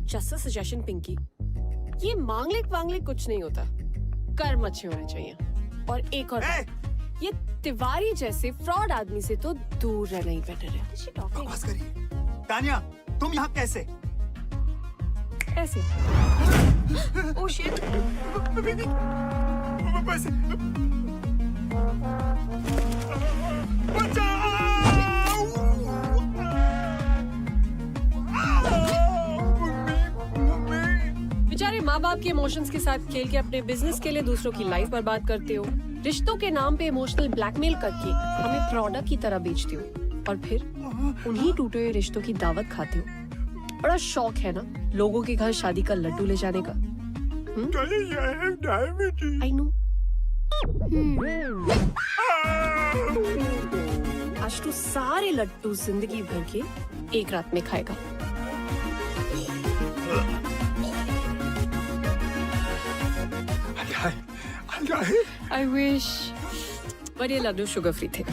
Just a suggestion Pinky, ये मांगलिक वांगलिक कुछ नहीं होता, कर्म अच्छे होने चाहिए। और एक और बात, ये तिवारी जैसे फ्रॉड आदमी से तो दूर रहना ही बेटर है। बकवास करिए। तानिया, तुम यहाँ कैसे? ऐसे। Oh shit. वैसे। बेचारे माँ बाप के इमोशंस के साथ खेल के अपने बिजनेस के लिए दूसरों की लाइफ बर्बाद करते हो। रिश्तों के नाम पे इमोशनल ब्लैकमेल करके हमें प्रोडक्ट की तरह बेचते हो और फिर उन्हीं टूटे हुए रिश्तों की दावत खाते हो। बड़ा शौक है ना लोगों के घर शादी का लड्डू ले जाने का। I know. आज तू सारे लड्डू जिंदगी भर के एक रात में खाएगा। I wish, but ये लड्डू शुगर फ्री थे।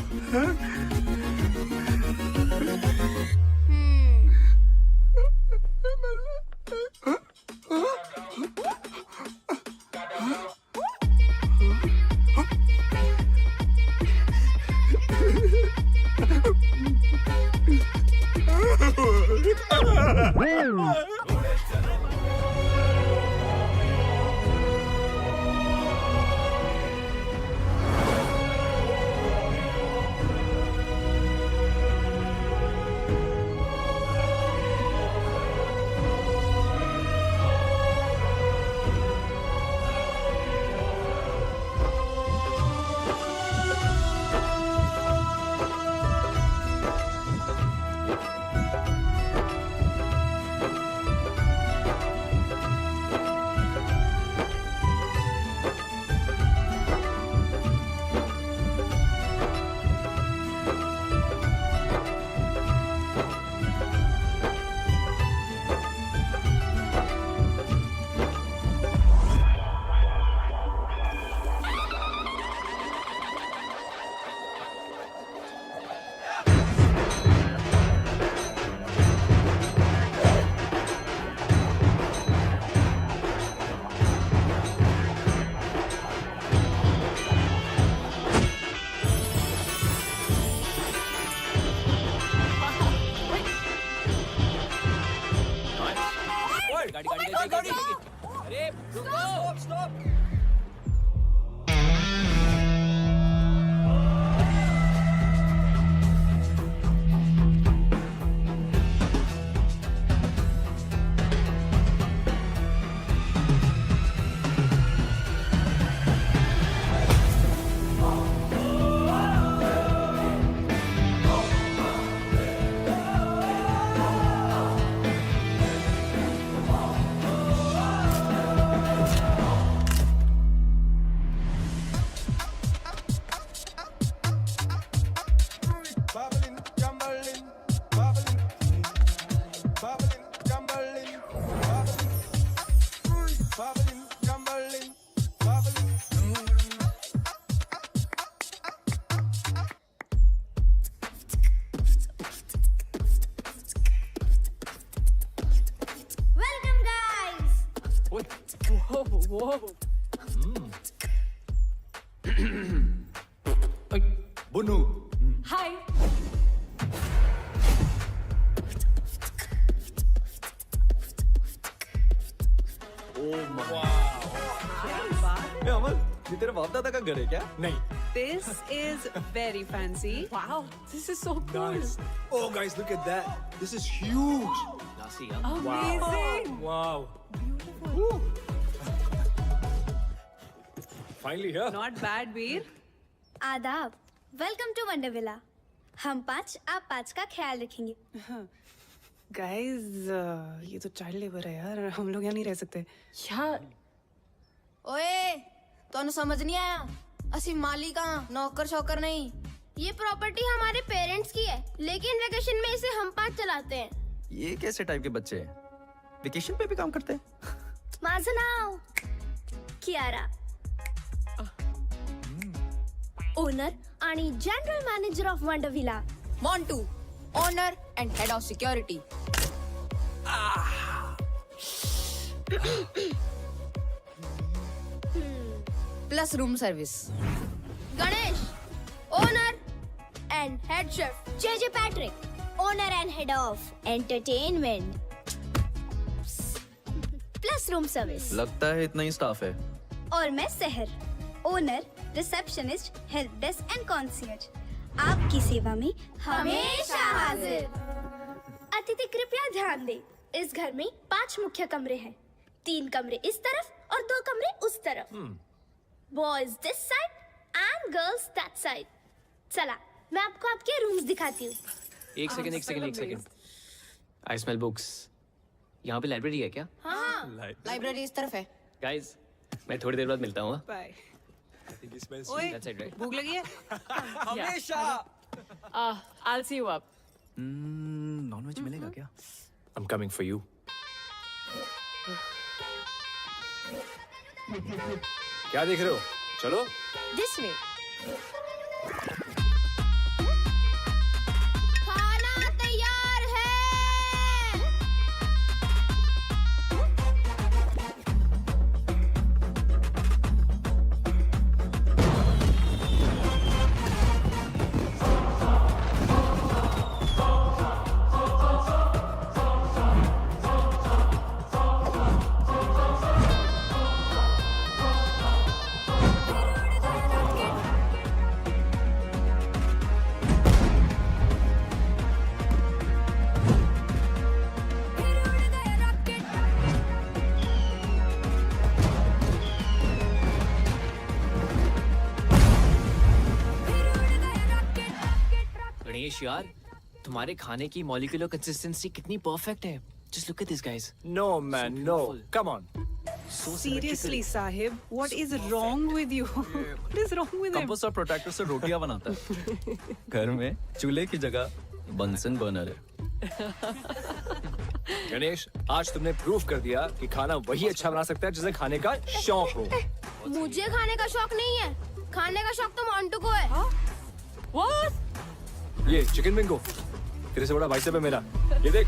गाड़ी। अरे रुको, स्टॉप। बुनू। हाय। अमल, ये तेरे बाप दादा का घर है क्या? नहीं। This is very fancy. Wow, this is so cool. Nice. Oh guys, look at that. This is huge. Classy, Amazing. Wow. Beautiful. Finally here. Not bad, Veer. आदाब, वेलकम टू वंडर विला। हम 5 आप 5 का ख्याल रखेंगे। Guys, ये तो child labour है यार, हम लोग यहाँ नहीं रह सकते। यार ओए, तोनु समझ नहीं आया? असि मालिक नौकर शौकर नहीं। ये प्रॉपर्टी हमारे पेरेंट्स की है, लेकिन वेकेशन में इसे हम 5 चलाते हैं। ये कैसे टाइप के बच्चे हैं? वेकेशन पे भी काम करते हैं? माझं नाव कियारा, ओनर आणि general manager of wonder villa. Montu, owner and head of security. Plus room service. Ganesh, owner and head chef. JJ Patrick, owner and head of entertainment. Plus room service. लगता है इतना ही स्टाफ है। और मैं Sahar, owner, receptionist, help desk and concierge. आपकी सेवा में हमेशा हाजिर। अतिथि कृपया ध्यान दें, इस घर में 5 मुख्य कमरे हैं। 3 कमरे इस तरफ और 2 कमरे उस तरफ। Boys this side and girls that side. चला, मैं आपको आपके रूम्स दिखाती हूँ। एक सेकंड। I smell books. यहाँ पे लाइब्रेरी है क्या? हाँ, लाइब्रेरी इस तरफ है। गाइस, मैं थोड़ी देर बाद मिलता हूँ। Bye. I think it smells ओए, That's it, right? भूख लगी है? हमेशा। I'll see you up. Nonveg मिलेगा क्या? I'm coming for you. क्या देख रहे हो? चलो। This way. खाना तैयार है। गणेश यार, तुम्हारे खाने की मॉलिक्यूलर कंसिस्टेंसी कितनी परफेक्ट है। Just look at this, guys. No man, no. Come on. Seriously, Sahib, what is wrong with you? What is wrong with him? Compost और प्रोटेक्टर से रोटियां बनाता है। घर में चूल्हे की जगह बंसन बर्नर है। गणेश, आज तुमने प्रूफ कर दिया कि खाना वही अच्छा बना सकता है जिसे खाने का शौक हो। मुझे खाने का शौक नहीं है, खाने का शौक तो मोंटू को है। What? ये चिकन बिंगो, तेरे से बड़ा भाई साहब है मेरा। ये देख।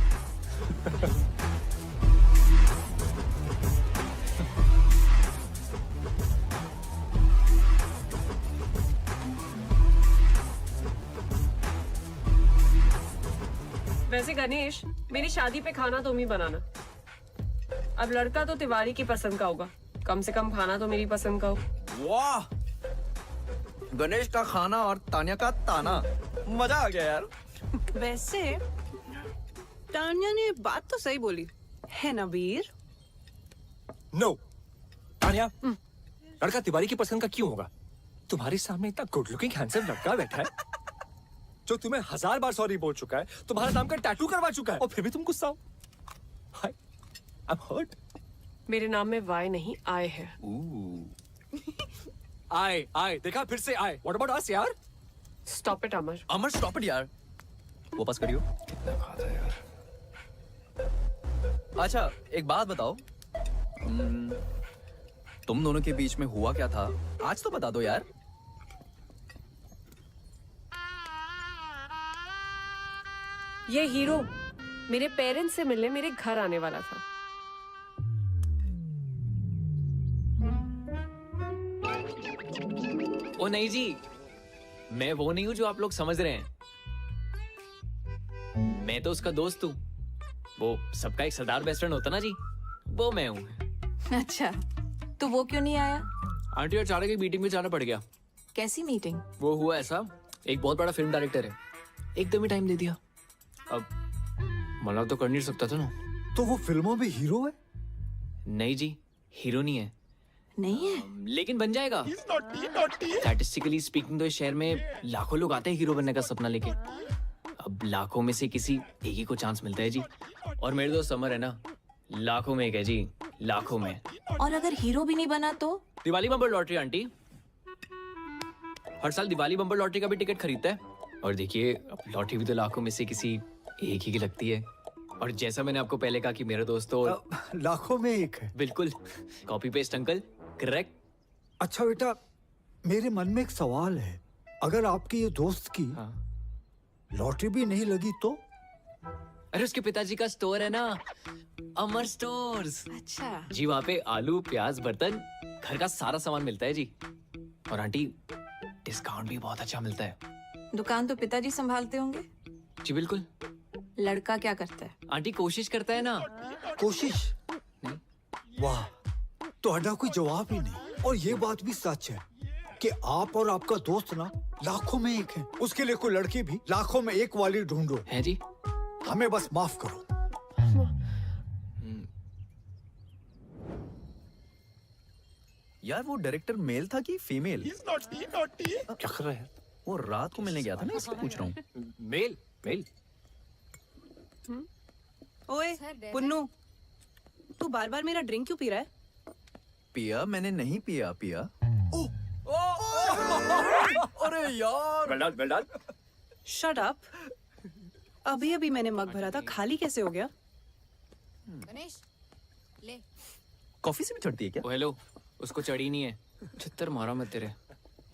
वैसे गणेश, मेरी शादी पे खाना तुम ही बनाना। अब लड़का तो तिवारी की पसंद का होगा, कम से कम खाना तो मेरी पसंद का हो। वाह, गणेश का खाना और तानिया का ताना, मजा आ गया यार। वैसे तानिया ने बात तो सही बोली है ना वीर? नो, तानिया, लड़का तिवारी की पसंद का क्यों होगा? तुम्हारे सामने इतना गुड लुकिंग हैंडसम लड़का बैठा है जो तुम्हें 1000 बार सॉरी बोल चुका है, तुम्हारा नाम का टैटू करवा चुका है, और फिर भी तुम गुस्सा हो। I'm hurt. मेरे नाम में वाई नहीं आए है। आए, देखा फिर से आए। What about us यार? Stop it, Amar. Amar stop it यार, वापस करियो। कितना खाता है यार। अच्छा एक बात बताओ, तुम दोनों के बीच में हुआ क्या था आज तो बता दो यार। ये हीरो मेरे पेरेंट्स से मिलने मेरे घर आने वाला था। ओ नहीं जी, मैं वो नहीं हूँ जो आप लोग समझ रहे हैं। मैं तो उसका दोस्त हूँ। वो सबका एक सरदार बेस्ट फ्रेंड होता ना जी, वो मैं हूँ। अच्छा, तो वो क्यों नहीं आया? आंटी अचानक एक मीटिंग में जाना पड़ गया। कैसी मीटिंग? वो हुआ ऐसा, एक बहुत बड़ा फिल्म डायरेक्टर है, एकदम ही टाइम दे दिया। अब मना तो कर नहीं सकता था ना। तो वो फिल्मों में हीरो है? नहीं जी, हीरो नहीं है। नहीं है? लेकिन बन जाएगा। स्टैटिस्टिकली स्पीकिंग तो इस शहर में लाखों लोग आते हैं हीरो बनने का सपना लेके। अब लाखों में से किसी एक ही को चांस मिलता है जी। और मेरे दोस्त समर है ना, लाखों में एक है जी, लाखों में। और अगर हीरो भी नहीं बना तो? दिवाली बम्पर लॉटरी आंटी, हर साल दिवाली बम्पर लॉटरी का भी टिकट खरीदता है। और देखिए, अब लॉटरी भी तो लाखों में से किसी एक ही की लगती है। और जैसा मैंने आपको पहले कहा कि मेरे दोस्त तो लाखों में एक है। बिल्कुल, कॉपी पेस्ट अंकल, करेक्ट। अच्छा बेटा, मेरे मन में एक सवाल है। अगर आपके ये दोस्त की हाँ। लॉटरी भी नहीं लगी तो? अरे उसके पिताजी का स्टोर है ना, अमर स्टोर्स। अच्छा। जी वहाँ पे आलू, प्याज, बर्तन, घर का सारा सामान मिलता है जी। और आंटी डिस्काउंट भी बहुत अच्छा मिलता है। दुकान तो पिताजी संभालते होंगे। जी बिल्कुल। लड़का क्या करता है? आंटी कोशिश करता है ना। कोशिश? वाह, तो कोई जवाब ही नहीं। और ये बात भी सच है कि आप और आपका दोस्त ना लाखों में एक है। उसके लिए कोई लड़की भी लाखों में एक वाली ढूंढो। है जी। हमें बस माफ करो। यार वो डायरेक्टर मेल था कि फीमेल? क्या कर रहा है? वो रात को मिलने गया था ना, इसलिए पूछ रहा हूँ। मेल मेल। ओए पुन्नू, तू बार बार मेरा ड्रिंक क्यों पी रहा है? पिया मैंने नहीं पिया। पिया अरे यार, वेल डन। Shut up. अभी अभी मैंने मग भरा था, खाली कैसे हो गया? गणेश ले। कॉफी से भी चढ़ती है क्या? ओ हेलो, उसको चढ़ी नहीं है। छत्तर मारा मत तेरे।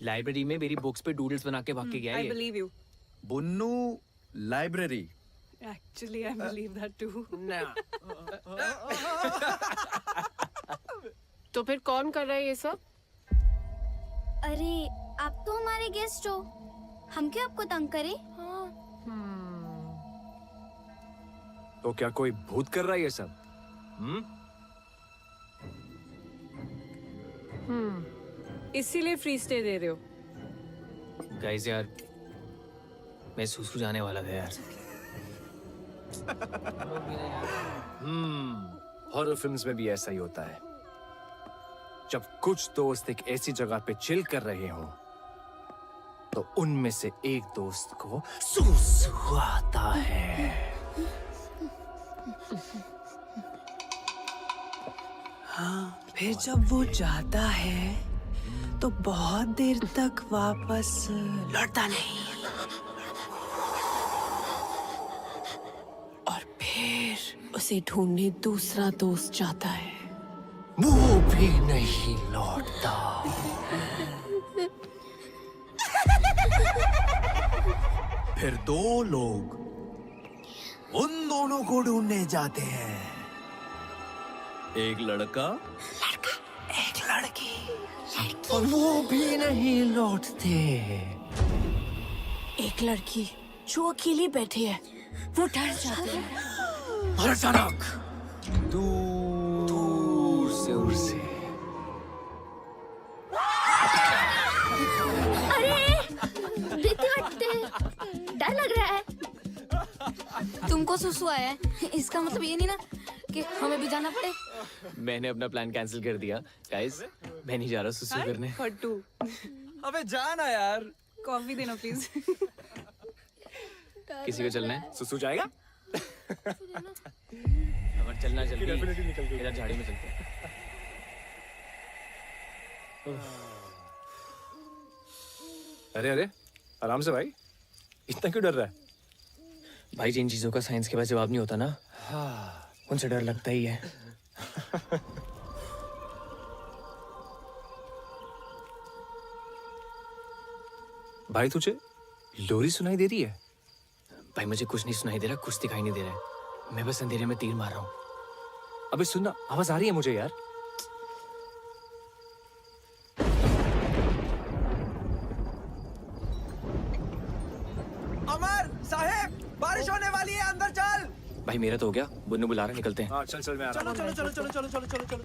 लाइब्रेरी में मेरी बुक्स पे डूडल्स बना के भाग के गया आई ये। Believe you. बुन्नू library. Actually I believe that too. तो फिर कौन कर रहा है ये सब? अरे आप तो हमारे गेस्ट हो, हम क्यों आपको तंग करें? तो क्या कोई भूत कर रहा है ये सब? इसीलिए फ्री स्टे दे रहे हो? गाइस यार, मैं सुसु जाने वाला था यार। हॉरर फिल्म्स में भी ऐसा ही होता है। जब कुछ दोस्त एक ऐसी जगह पे चिल कर रहे हो तो उनमें से एक दोस्त को सुसु आता है। हाँ, फिर जब वो जाता है तो बहुत देर तक वापस लौटता नहीं। और फिर उसे ढूंढने दूसरा दोस्त जाता है। वो भी नहीं लौटता। फिर दो लोग उन दोनों को ढूंढने जाते हैं। एक लड़का एक लड़की। और वो भी नहीं लौटते। एक लड़की जो अकेली बैठी है, वो डर जाती है। और अचानक दूर से उसे प्रीति हटते, डर लग रहा है। तुमको सुसु आया है, इसका मतलब ये नहीं ना कि हमें भी जाना पड़े। मैंने अपना प्लान कैंसिल कर दिया। गाइस, मैं नहीं जा रहा सुसु करने। फट्टू, अबे जाना यार। कॉफी देना प्लीज। किसी को चलना है? सुसु जाएगा? अमर चलना जल्दी। इधर झाड़ी में चलते हैं। अरे अरे, आराम से भाई, इतना क्यों डर रहा है? भाई जिन चीजों का साइंस के पास जवाब नहीं होता ना, उनसे डर लगता ही है। भाई तुझे लोरी सुनाई दे रही है? भाई मुझे कुछ नहीं सुनाई दे रहा, कुछ दिखाई नहीं दे रहा है। मैं बस अंधेरे में तीर मार रहा हूँ। अबे सुनना, आवाज आ रही है मुझे यार। अमर साहेब, बारिश होने वाली है, अंदर चल। भाई मेरा तो हो गया, बुन्नू बुला रहा, निकलते हैं। हाँ चल चल, मैं आ रहा हूँ। चलो चलो चलो चलो चलो चलो चलो।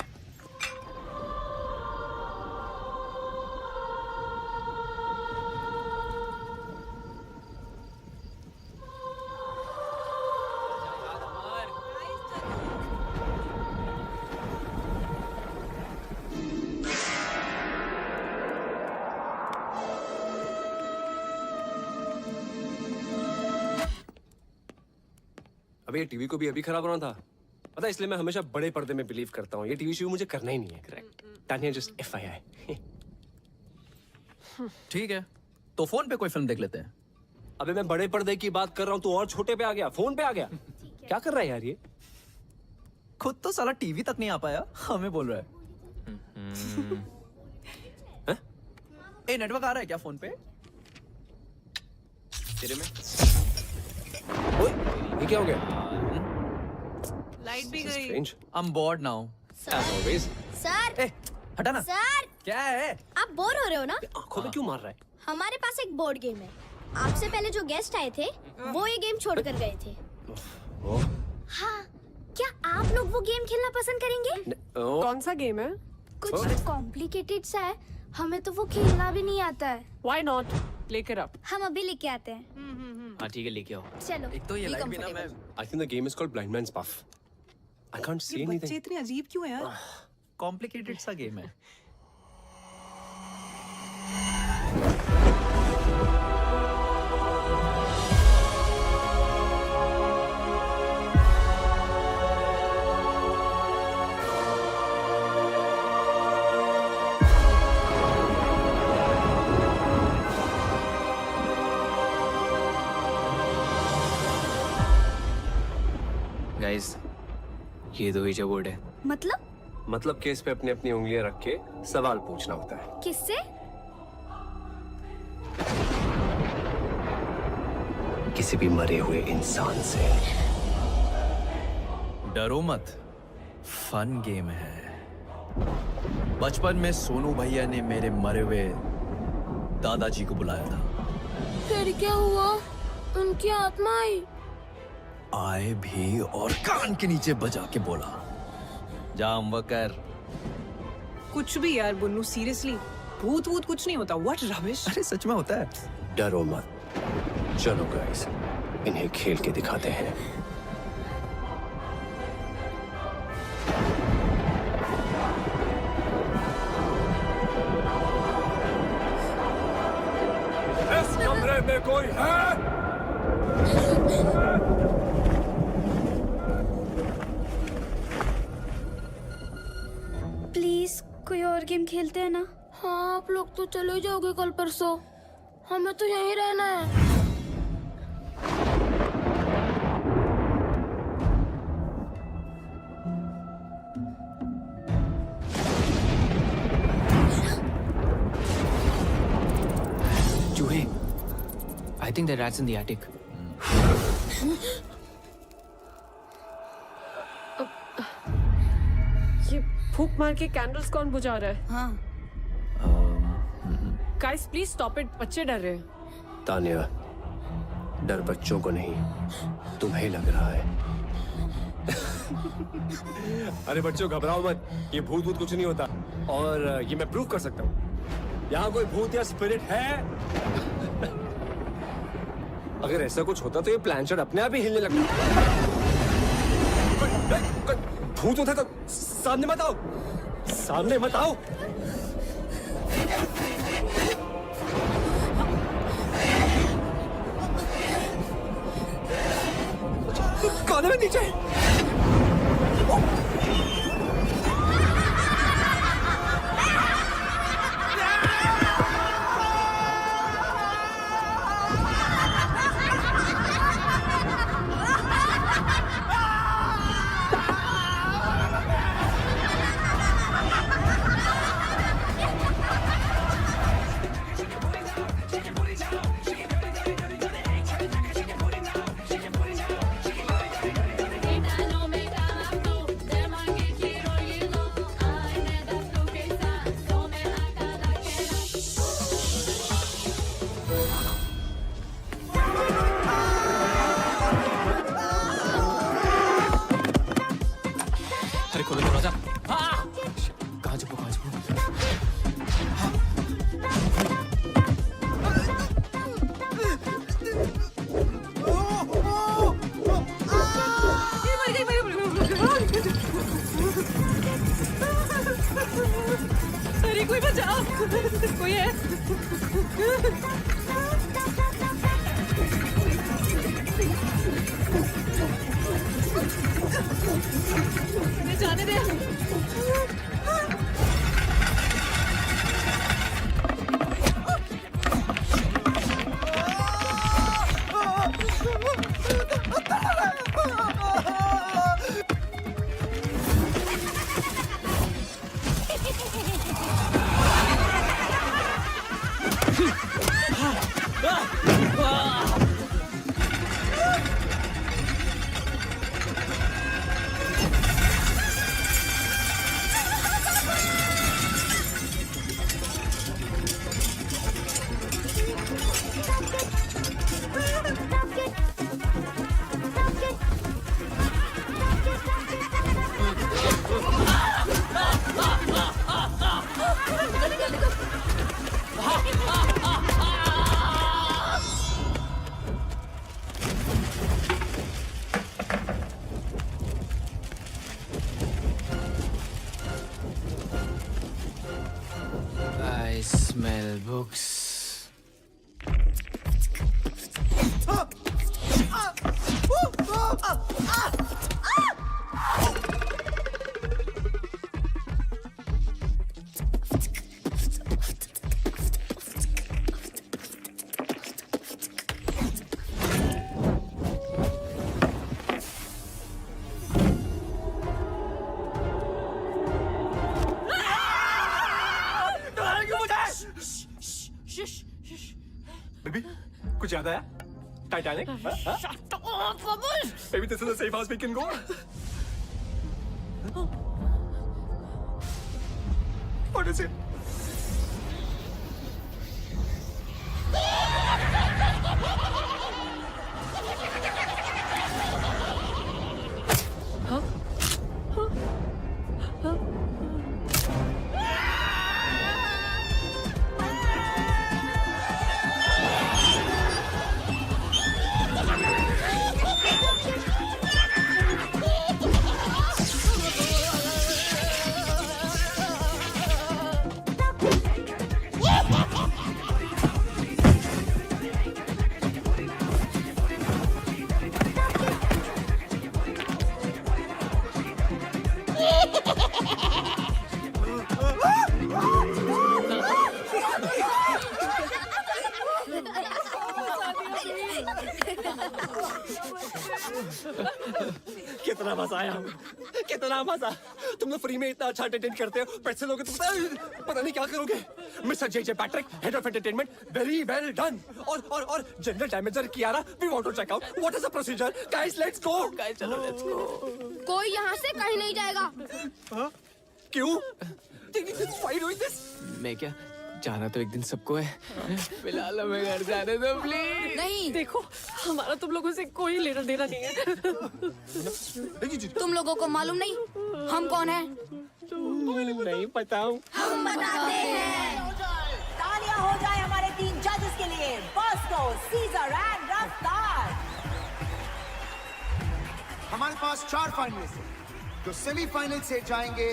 अबे ये टीवी को भी अभी खराब होना था, पता है, इसलिए मैं हमेशा बड़े पर्दे में बिलीव करता हूँ। ये टीवी शो मुझे करना ही नहीं है। Correct, Tania just FYI। ठीक है, तो फोन पे कोई फिल्म देख लेते हैं। अबे मैं बड़े पर्दे की बात कर रहा हूँ, तो और छोटे पे आ गया, फोन पे आ गया। क्या कर रहा है यार ये? खुद तो साला टीवी तक नहीं आ पाया, हमें बोल रहा है। ए, नेटवर्क आ रहा है क्या फोन पे? तेरे में? ओए, ये क्या हो गया? लाइट भी गई। Strange. I'm bored now. As always. Sir हटा ना। सर क्या है? आप बोर हो रहे हो ना? आंखों में क्यों मार रहा है? हमारे पास एक बोर्ड गेम है। आपसे पहले जो गेस्ट आए थे वो ये गेम छोड़ कर गए थे। हाँ, क्या आप लोग वो गेम खेलना पसंद करेंगे? कौन सा गेम है? कुछ कॉम्प्लिकेटेड सा है, हमें तो वो खेलना भी नहीं आता है। Why not? लेकर आप। हम अभी लेके आते हैं। हाँ ठीक है, लेके आओ। चलो। एक तो ये लाइट बिना मैं I think the game is called Blind Man's Buff. I can't see ये बच्चे anything. इतने अजीब क्यों हैं यार? कॉम्प्लिकेटेड सा गेम है। गाइस, ये दो ही बोर्ड है। मतलब केस पे अपनी अपनी उंगलियां रख के सवाल पूछना होता है। किससे? किसी भी मरे हुए इंसान से। डरो मत, फन गेम है। बचपन में सोनू भैया ने मेरे मरे हुए दादाजी को बुलाया था। फिर क्या हुआ? उनकी आत्मा आई। आए भी और कान के नीचे बजा के बोला, जाम वकर। कुछ भी यार बुन्नू, सीरियसली भूत वूत कुछ नहीं होता। What rubbish. अरे सच में होता है। डरो मत। चलो गाइस, इन्हें खेल के दिखाते हैं। इस कमरे में कोई है? प्लीज कोई और गेम खेलते हैं ना? हाँ, आप लोग तो चले जाओगे कल परसों, हमें तो यहीं रहना है। चूहे, I think the rat's in the attic. ये फूक मार के कैंडल्स कौन बुझा रहा है? हाँ, गाइस प्लीज स्टॉप इट, बच्चे डर रहे हैं। तानिया, डर बच्चों को नहीं, तुम्हें लग रहा है। अरे बच्चों घबराओ मत, ये भूत भूत कुछ नहीं होता। और ये मैं प्रूव कर सकता हूँ। यहाँ कोई भूत या स्पिरिट है? अगर ऐसा कुछ होता तो ये प्लानचेट अपने आप ही हिलने लगता। भूत होता तो सामने मत आओ, सामने मत आओ। कान में नीचे। अरे खोलो दरवाजा। हाँ! कहाँ छुपो, कहाँ छुपो? अरे कोई बचाओ, कोई है? जाने दे। smell books. बेबी कुछ याद आया? Titanic? Maybe this is the safe house we can go. What is it? कितना मजा आया, कितना मजा। तुम लोग फ्री में इतना अच्छा एंटरटेन करते हो, पैसे लोगे तो पता नहीं क्या करोगे। Mister J Patrick, head of entertainment, very well done. और general damager Kiara, we want to check out what is the procedure. Guys let's go. Guys चलो लेट्स गो। कोई यहाँ से कहीं नहीं जाएगा। क्यों? Why doing this? मैं क्या जाना तो एक दिन सबको है, फिलहाल हमें घर जाने दो प्लीज। नहीं, देखो हमारा तुम लोगों से कोई लेना देना नहीं है। तुम लोगों को मालूम नहीं हम कौन हैं? नहीं पता हूँ। हम बताते हैं। तालियां हो जाए हमारे 3 जजेस के लिए, बॉस्को, सीजर एंड रफ्तार। हमारे पास 4 फाइनलिस्ट हैं जो सेमीफाइनल से जाएंगे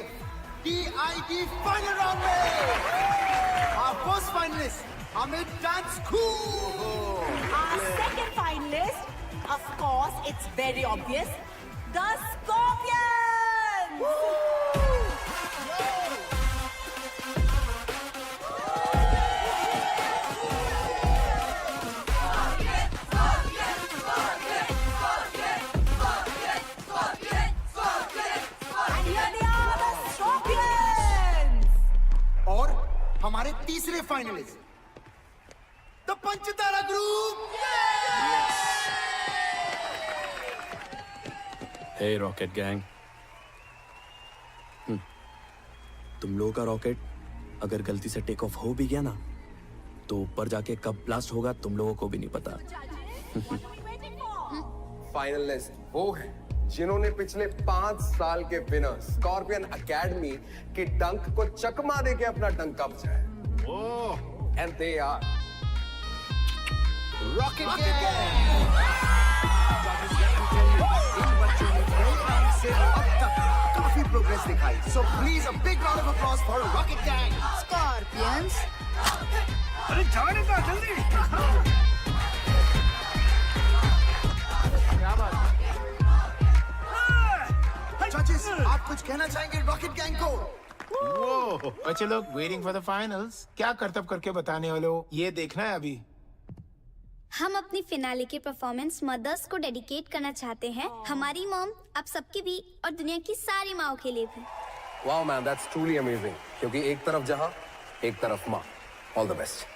टीआईटी फाइनल राउंड में। Our first finalist, Amit Dance Cool. Our second finalist, of course, it's very obvious, the Scorpions. And here they are, the Scorpions. और हमारे तीसरे finalist the Panchtara group. Hey rocket gang, तुम लोगों का rocket अगर गलती से टेक ऑफ हो भी गया ना, तो ऊपर जाके कब ब्लास्ट होगा तुम लोगों को भी नहीं पता। फाइनलिस्ट वो है जिन्होंने पिछले 5 साल के विनर स्कॉर्पियन एकेडमी के डंक को चकमा देके अपना डंका बचाया। And they are rocket gang. इन बच्चों ने कई राउंड से अब तक काफी प्रोग्रेस दिखाई। So please a big round of applause for Rocket Gang. Scorpions. अरे जाने का जल्दी। जजेस, आप कुछ कहना चाहेंगे रॉकेट गैंग को? वो बच्चे लोग वेटिंग फॉर द फाइनल्स, क्या करतब करके बताने वाले हो, ये देखना है अभी। हम अपनी फिनाले के परफॉर्मेंस मदर्स को डेडिकेट करना चाहते हैं। हमारी मॉम, आप सबकी भी और दुनिया की सारी माओ के लिए भी। Wow man, that's truly amazing. क्योंकि एक तरफ जहां, एक तरफ मां। All the best.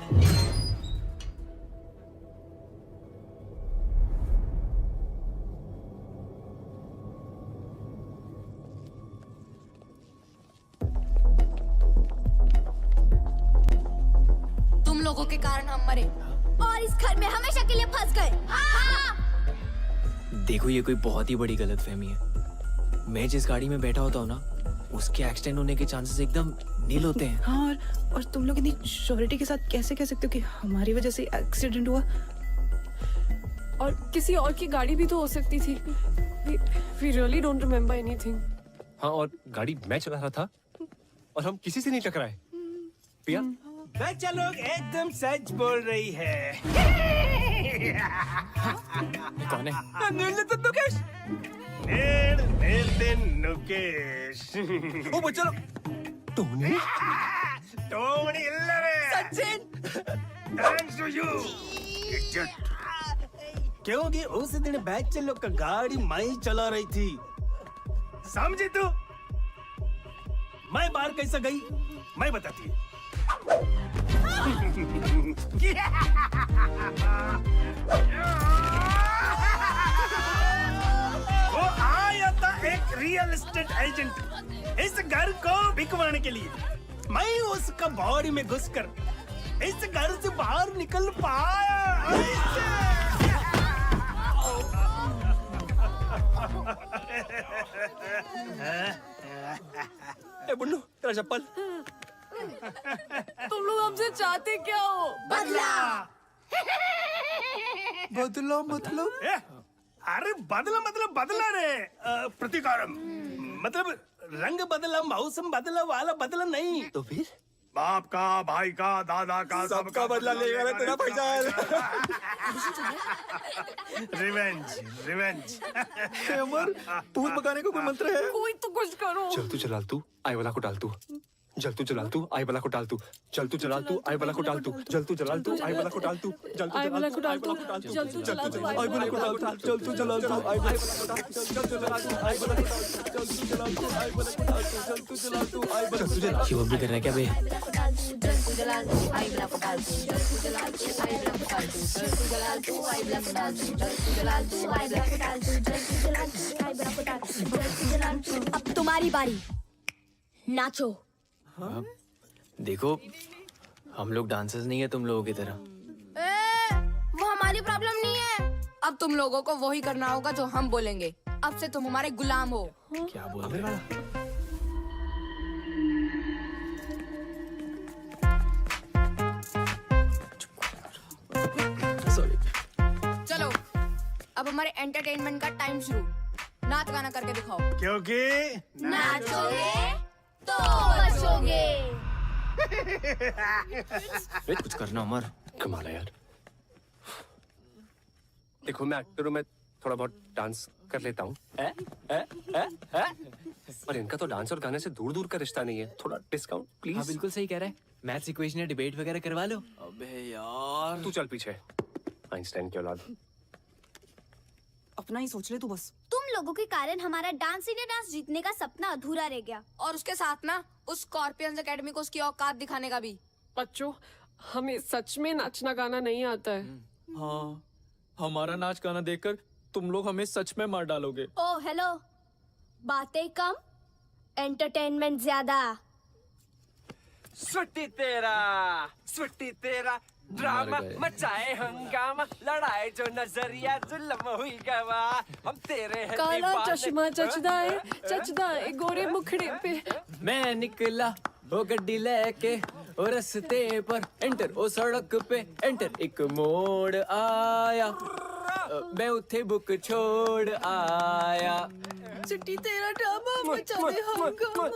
तुम लोगों के कारण हम मरे और इस घर में हमेशा के लिए फंस गए। देखो ये कोई बहुत ही बड़ी गलतफहमी है। मैं जिस गाड़ी में बैठा होता हूँ ना, उसके एक्सीडेंट होने के चांसेस एकदम नील होते हैं। हाँ, और तुम लोग इतनी श्योरिटी के साथ कैसे कह सकते हो कि हमारी वजह से एक्सीडेंट हुआ? और किसी और की गाड़ी भी तो हो सकती थी। We really don't remember anything. हाँ, और गाड़ी मैं चला रहा था और हम किसी से नहीं टकराए। पिया? बच्चा लोग एकदम सच बोल रही है। कौन है? नुकेश। नुकेश। ओ बच्चा लोग, टोनी? टोनी इल्लरे। सचिन। Thanks to you. क्योंकि उस दिन बच्चे लोग का गाड़ी मैं चला रही थी, समझी तू? मैं बाहर कैसे गई मैं बताती हूँ। वो आया था एक रियल एस्टेट एजेंट इस घर को बिकवाने के लिए। मैं उसका बॉडी में घुसकर इस घर से बाहर निकल पाया। ए बुन्नू, तेरा चप्पल। तुम लोग हमसे चाहते क्या हो? बदला। बदला मतलब? अरे बदला मतलब बदला रे, प्रतिकारम मतलब रंग बदला, मौसम बदला वाला बदला नहीं। तो फिर? बाप का, भाई का, दादा का, सबका बदला लेगा ना तेरा भाईजान। Revenge, revenge. अमर, भूत भगाने का कोई मंत्र है? कोई तो कुछ करो। चल तू जलाल तू, आई वाला को डाल तू। जल तू जलाल तू, आई वाला को डाल तू। चल तू जलाल तू, आई वाला को डाल तू। जल तू जलाल तू, आई वाला को डाल तू। जल तू जलाल तू, आई वाला को डाल तू। जल तू जलाल तू, आई वाला को डाल तू। जल तू जलाल तू, आई वाला को डाल तू। जल तू जलाल तू, आई वाला को डाल तू। जल तू जलाल तू, आई वाला को डाल तू। जल तू जलाल तू, आई वाला को डाल तू। शिव भी कर रहा है क्या बे? अब तुम्हारी बारी, नाचो। देखो हम लोग डांसर्स नहीं है तुम लोगों की तरह। वो हमारी प्रॉब्लम नहीं है। अब तुम लोगों को वही करना होगा जो हम बोलेंगे। अब से तुम हमारे गुलाम हो। क्या बोल रहे हो? चलो अब हमारे एंटरटेनमेंट का टाइम शुरू। नाच गाना करके दिखाओ। क्योंकि नाचोगे तो बचोगे। कुछ करना अमर। कमाल है यार। देखो मैं एक्टर हूँ, मैं थोड़ा बहुत डांस कर लेता हूँ। और इनका तो डांस और गाने से दूर दूर का रिश्ता नहीं है। थोड़ा डिस्काउंट प्लीज। हाँ बिल्कुल सही कह रहा है। मैथ्स इक्वेशन या डिबेट वगैरह करवा लो। अबे यार तू चल पीछे, आइंस्टाइन की औलाद। अपना ही सोच ले तू बस। तुम लोगों के कारण हमारा डांस इंडिया डांस जीतने का सपना अधूरा रह गया। और उसके साथ ना उस स्कॉर्पियंस एकेडमी को उसकी औकात दिखाने का भी। बच्चों, हमें सच में नाचना गाना नहीं आता है। हाँ, हमारा नाच गाना देखकर तुम लोग हमें सच में मार डालोगे। ओ हेलो, बातें कम, एंटरटेनमेंट ज्यादा। स्वीटी तेरा ड्रामा मचाए हंगामा, लड़ाई जो नजरिया जुल्म हुई गवा, हम तेरे हैं काला दीवाने। चश्मा चचदा है गोरे मुखड़े पे। मैं निकला वो गड्डी लेके और रस्ते पर एंटर ओ सड़क पे एंटर एक मोड़ आया, मैं उठे बुक छोड़ आया। चिट्टी तेरा ड्रामा मचाए हंगामा।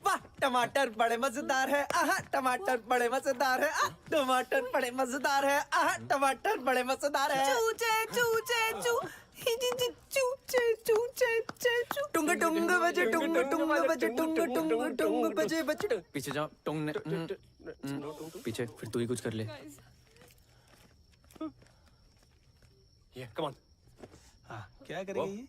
वाह, टमाटर बड़े मजेदार है। आहा, टमाटर बड़े मजेदार है। टमाटर बड़े मजेदार है। आहा, टमाटर बड़े मजेदार है। चूचे चूचे चू, चूचे चूचे चू। टुंग टुंग बजे, टुंग टुंग बजे, टुंग टुंग टुंग बजे बजे। पीछे जाओ टोंग ने पीछे, फिर तू ही कुछ कर ले। ये कम ऑन। क्या करेगी?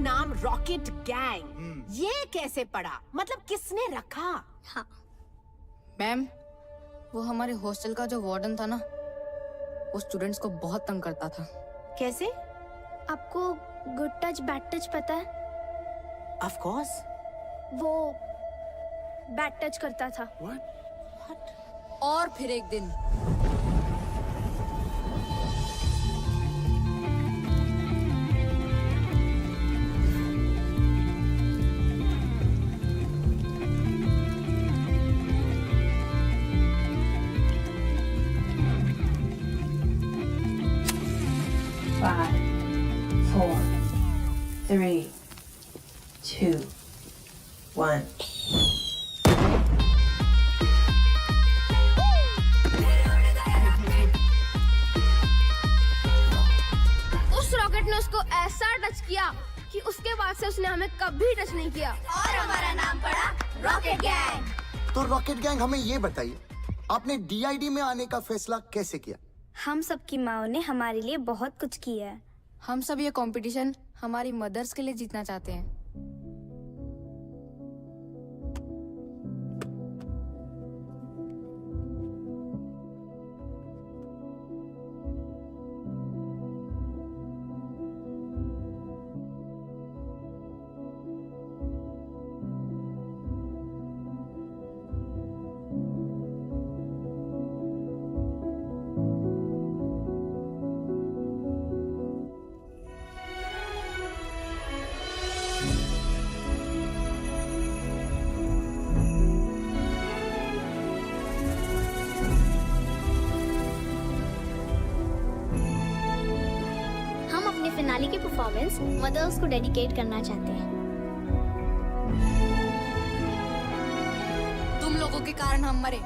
नाम रॉकेट गैंग ये कैसे पड़ा? मतलब किसने रखा? हाँ, मैम, वो हमारे हॉस्टल का जो वार्डन था ना, वो स्टूडेंट्स को बहुत तंग करता था। कैसे? आपको गुड टच बैड टच पता है? Of course. वो बैड टच करता था। और फिर एक दिन Five, 4, 3, 2, 1. उस रॉकेट ने उसको ऐसा टच किया कि उसके बाद से उसने हमें कभी टच नहीं किया और हमारा नाम पड़ा रॉकेट गैंग। तो रॉकेट गैंग, हमें ये बताइए, आपने डीआईडी में आने का फैसला कैसे किया? हम सबकी माओ ने हमारे लिए बहुत कुछ किया है। हम सब ये कंपटीशन हमारी मदर्स के लिए जीतना चाहते हैं। फिनाले की परफॉर्मेंस मदर्स को डेडिकेट करना चाहते हैं। तुम लोगों के कारण हम मरे।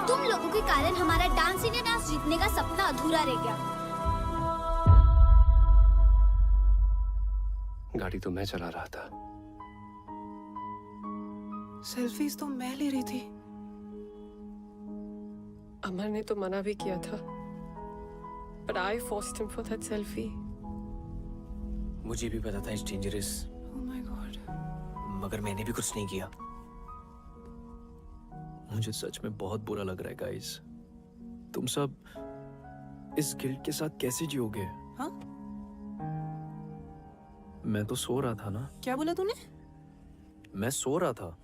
तुम लोगों के कारण हमारा डांस इंडिया डांस जीतने का सपना अधूरा रह गया। गाड़ी तो मैं चला रहा था। सेल्फीज तो मैं ले रही थी। अमर ने तो मना भी किया था, but I forced him for that selfie. मुझे भी पता था it's dangerous, Oh my God. मगर मैंने भी कुछ नहीं किया। मुझे सच में बहुत बुरा लग रहा है गाइस। तुम सब इस गिल्ट के साथ कैसे जियोगे? हाँ? मैं तो सो रहा था ना। क्या बोला तूने? मैं सो रहा था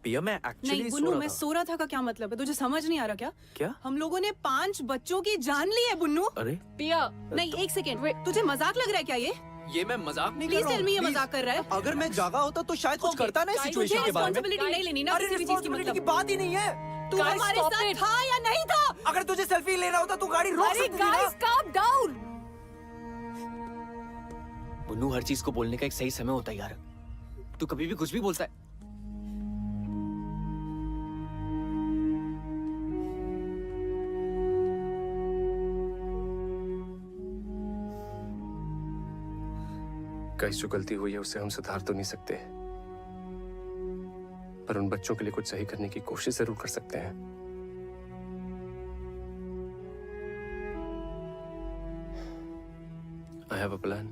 पिया, मैं एक्चुअली नहीं सो बुन्नू, रहा मैं था। सो रहा था का क्या मतलब है? तुझे समझ नहीं आ रहा क्या? क्या? हम लोगों ने 5 बच्चों की जान ली है बुन्नू। अरे पिया नहीं, एक सेकेंड, तुझे मजाक लग रहा है क्या ये मैं मजाक नहीं प्लीज टेल मी, ये मजाक कर रहा है? अगर मैं जागा होता तो शायद कुछ करता ना इस सिचुएशन के बारे में। रिस्पांसिबिलिटी नहीं लेनी ना अरे किसी भी चीज की, रिस्पांसिबिलिटी की मतलब बात ही नहीं है। तू हमारे साथ था या नहीं था? अगर तुझे सेल्फी लेना होता तो गाड़ी रोक अरे सकती थी ना। Guys calm down. बुन्नू, हर चीज को बोलने का एक सही समय होता है यार। तू कभी भी कुछ भी बोलता है। गाइस, जो गलती हुई है उसे हम सुधार तो नहीं सकते, पर उन बच्चों के लिए कुछ सही करने की कोशिश जरूर कर सकते हैं। I have a plan.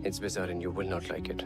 It's bizarre and you will not like it.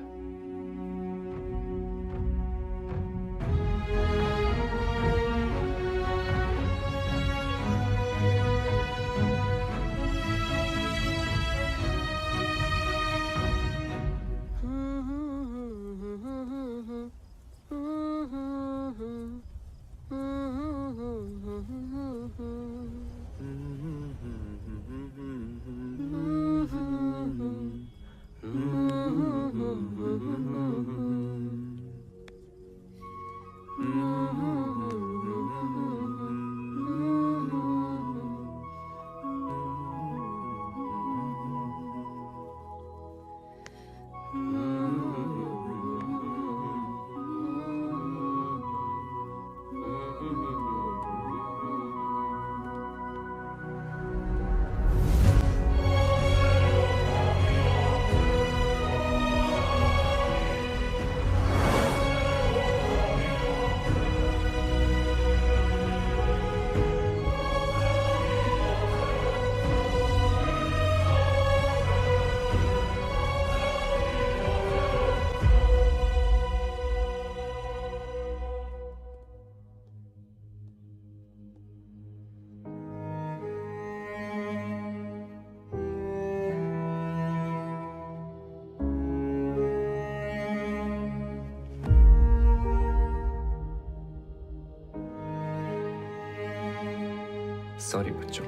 Sorry बच्चों।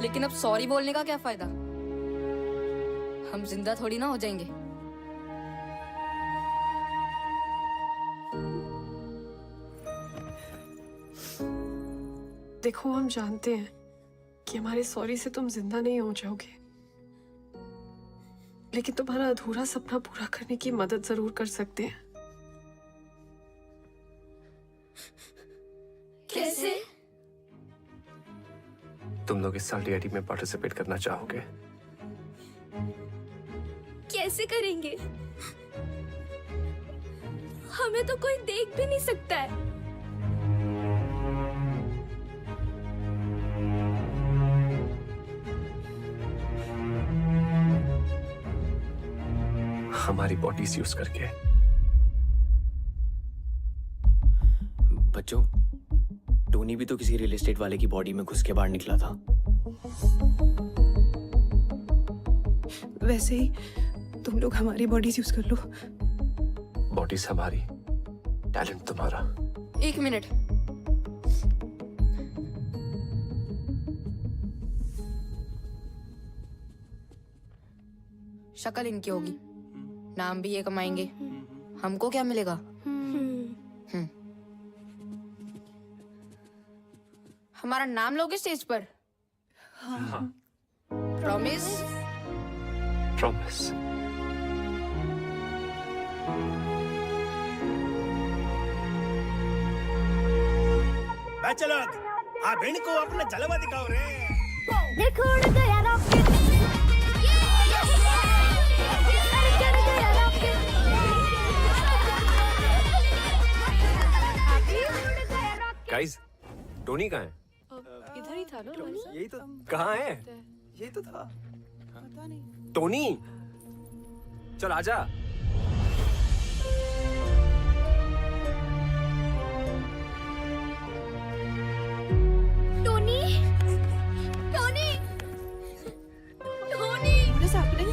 लेकिन अब सॉरी बोलने का क्या फायदा? हम जिंदा थोड़ी ना हो जाएंगे। देखो, हम जानते हैं कि हमारे सॉरी से तुम जिंदा नहीं हो जाओगे, लेकिन तुम्हारा अधूरा सपना पूरा करने की मदद जरूर कर सकते हैं। कैसे? तुम लोग इस साल DID में पार्टिसिपेट करना चाहोगे? कैसे करेंगे? हमें तो कोई देख भी नहीं सकता है। हमारी बॉडीज यूज करके। बच्चों, टोनी भी तो किसी रियल एस्टेट वाले की बॉडी में घुस के बाहर निकला था। वैसे ही तुम लोग हमारी बॉडीज यूज कर लो। बॉडीज हमारी, टैलेंट तुम्हारा। 1 मिनट। शक्ल इनकी होगी, नाम भी ये कमाएंगे, हमको क्या मिलेगा? हमारा नाम लोगे स्टेज पर? हाँ। प्रॉमिस? प्रॉमिस। बच्चे लोग, आप इनको अपना जलवा दिखाओ रे। देखो उड़ गया रॉकेट। गाइस, टोनी कहाँ है? इधर ही था ना? यही तो। कहाँ है? यही तो था। टोनी, चल आजा। Tony, Tony, Tony. What is happening?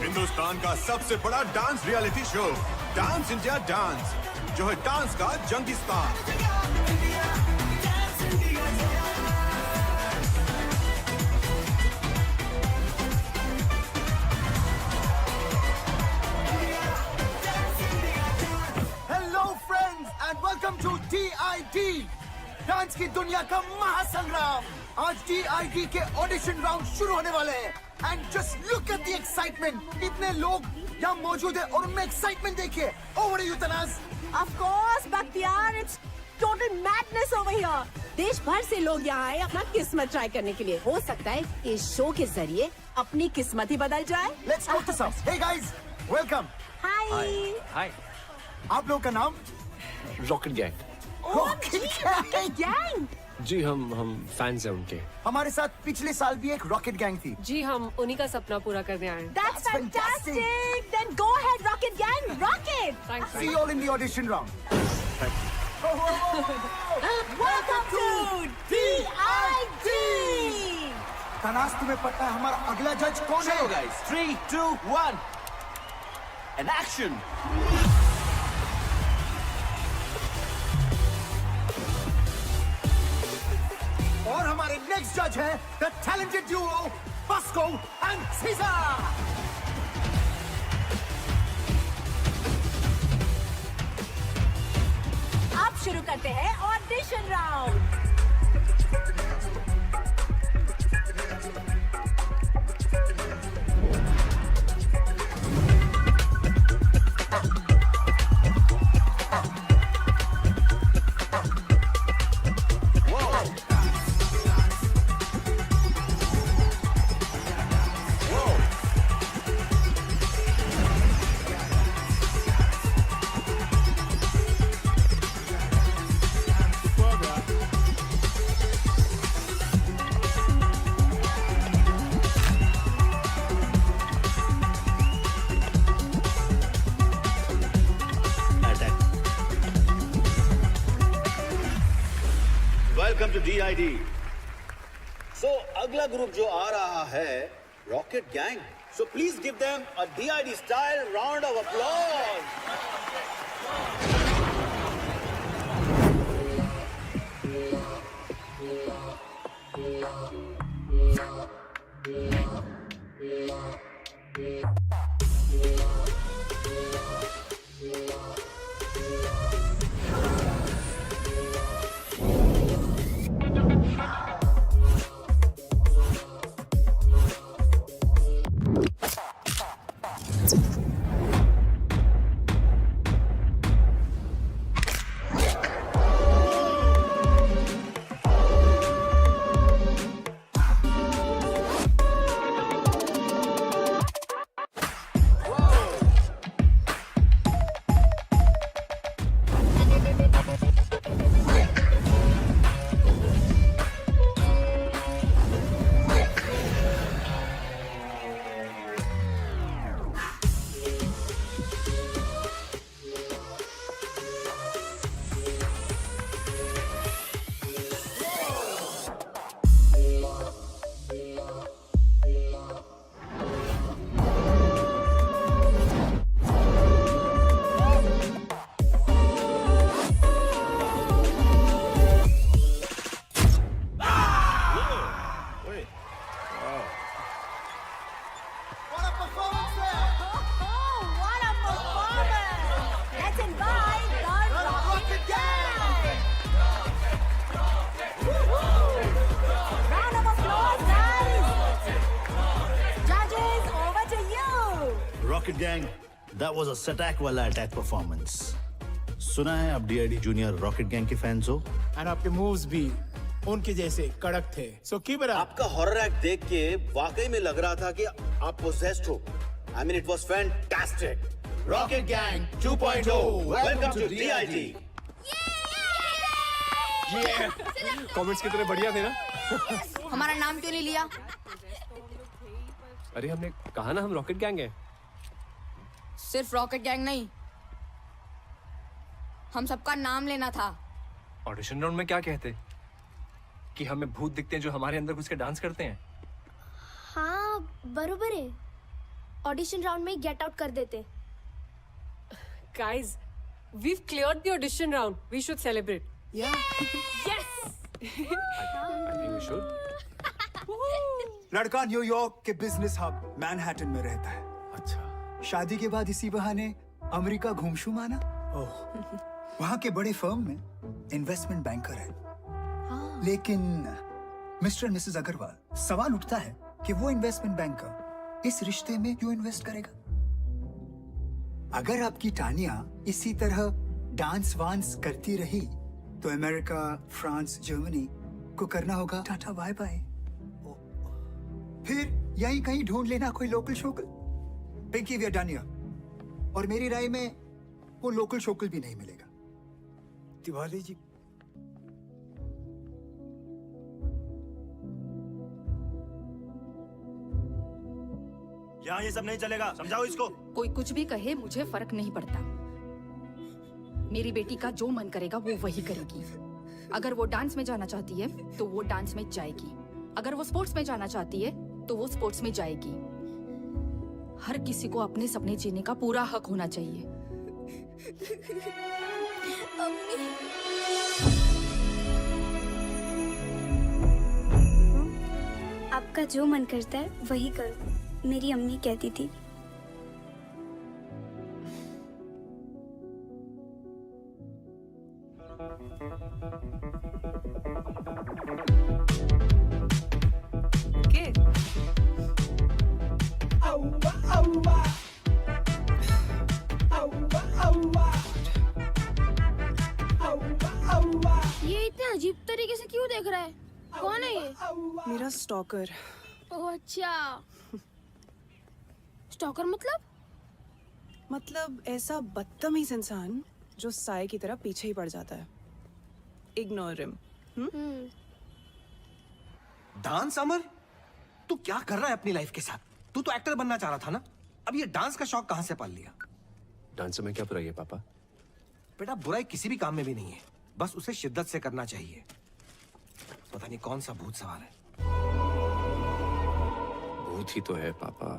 Hindustan का सबसे बड़ा dance reality show dance India dance, जो है डांस का जंगीस्तान। Hello friends and welcome to DID, dance की दुनिया का महासंग्राम। आज DID के ऑडिशन राउंड शुरू होने वाले हैं and just look at the excitement. इतने लोग यहाँ मौजूद है और उनमें एक्साइटमेंट देखिए। Over to you Tanaz. Of course, Bakhtiar, it's total madness over here. देश भर से लोग यहाँ आए अपना किस्मत ट्राई करने के लिए। हो सकता है इस शो के जरिए अपनी किस्मत ही बदल जाए। Let's go to some. Hey guys, welcome. Hi. Hi. आप लोगों का नाम? Rocket gang. Rocket gang. जी, हम फैंस हैं उनके। हमारे साथ पिछले साल भी एक रॉकेट गैंग थी। जी, हम उन्हीं का सपना पूरा करने आए हैं। That's fantastic. Then go ahead, Rocket Gang. Rocket. Thanks. See you all in the audition round. Welcome to DID. Tanaz, तुम्हें पता है हमारा अगला जज कौन है? guys, 3, 2, 1, and action! और हमारे नेक्स्ट जज है the talented duo Bosco and Caesar. आप शुरू कर करते हैं audition round. Welcome to DID। So अगला ग्रुप जो आ रहा है Rocket Gang. So please give them a DID style round of applause. Rocket Gang, that was a सटैक वाला अटैक परफॉर्मेंस। सुना है आप DID जूनियर रॉकेट गैंग के फैंस हो। और आपके मूव्स भी उनके जैसे कड़क थे। So keep it up. आपका हॉरर एक्ट देख के वाकई में लग रहा था कि आप पोसेस्ड हो। I mean it was fantastic। Rocket gang 2.0 welcome to DID। Comments कितने बढ़िया थे ना। हमारा नाम क्यों नहीं लिया? अरे हमने कहा ना हम रॉकेट गैंग है। सिर्फ रॉकेट गैंग नहीं, हम सबका नाम लेना था। ऑडिशन राउंड में क्या कहते कि हमें भूत दिखते हैं जो हमारे अंदर घुस के डांस करते हैं। हाँ बरोबर है, ऑडिशन राउंड में गेट आउट कर देते। Guys, we've cleared the audition round. We should celebrate. Yeah. Yes. I think we should। लड़का न्यूयॉर्क के बिजनेस हब मैनहट्टन में रहता है। अच्छा। शादी के बाद इसी बहाने अमेरिका घूमशू माना। वहाँ के बड़े फर्म में इन्वेस्टमेंट बैंकर है। लेकिन मिस्टर मिसेस अग्रवाल, सवाल उठता है कि वो इन्वेस्टमेंट बैंकर इस रिश्ते में क्यों इन्वेस्ट करेगा? अगर आपकी टानिया इसी तरह डांस वांस करती रही तो अमेरिका, फ्रांस, जर्मनी को करना होगा टाटा बाय बाय। फिर यहीं कहीं ढूंढ लेना कोई लोकल शोकल। Pinky we are done here. और मेरी राय में वो लोकल शोकल भी नहीं मिलेगा। तिवारी जी, यहाँ ये सब नहीं चलेगा, समझाओ इसको। कोई कुछ भी कहे मुझे फर्क नहीं पड़ता। मेरी बेटी का जो मन करेगा वो वही करेगी। अगर वो डांस में जाना चाहती है तो वो डांस में जाएगी, अगर वो स्पोर्ट्स में जाना चाहती है तो वो स्पोर्ट्स में जाएगी। हर किसी को अपने सपने जीने का पूरा हक होना चाहिए। आपका जो मन करता है वही करो, मेरी अम्मी कहती थी। ये? मेरा स्टॉकर। ओह अच्छा। स्टॉकर मतलब ऐसा बदतमीज इंसान जो साए की तरह पीछे ही पड़ जाता है। Ignore him. डांस अमर, तू क्या कर रहा है अपनी लाइफ के साथ? तू तो एक्टर बनना चाह रहा था ना? अब ये डांस का शौक कहां से पाल लिया? डांस में क्या बुराई है पापा? बेटा बुराई किसी भी काम में भी नहीं है, बस उसे शिद्दत से करना चाहिए। पता नहीं कौन सा भूत सवार है। भूत ही तो है पापा।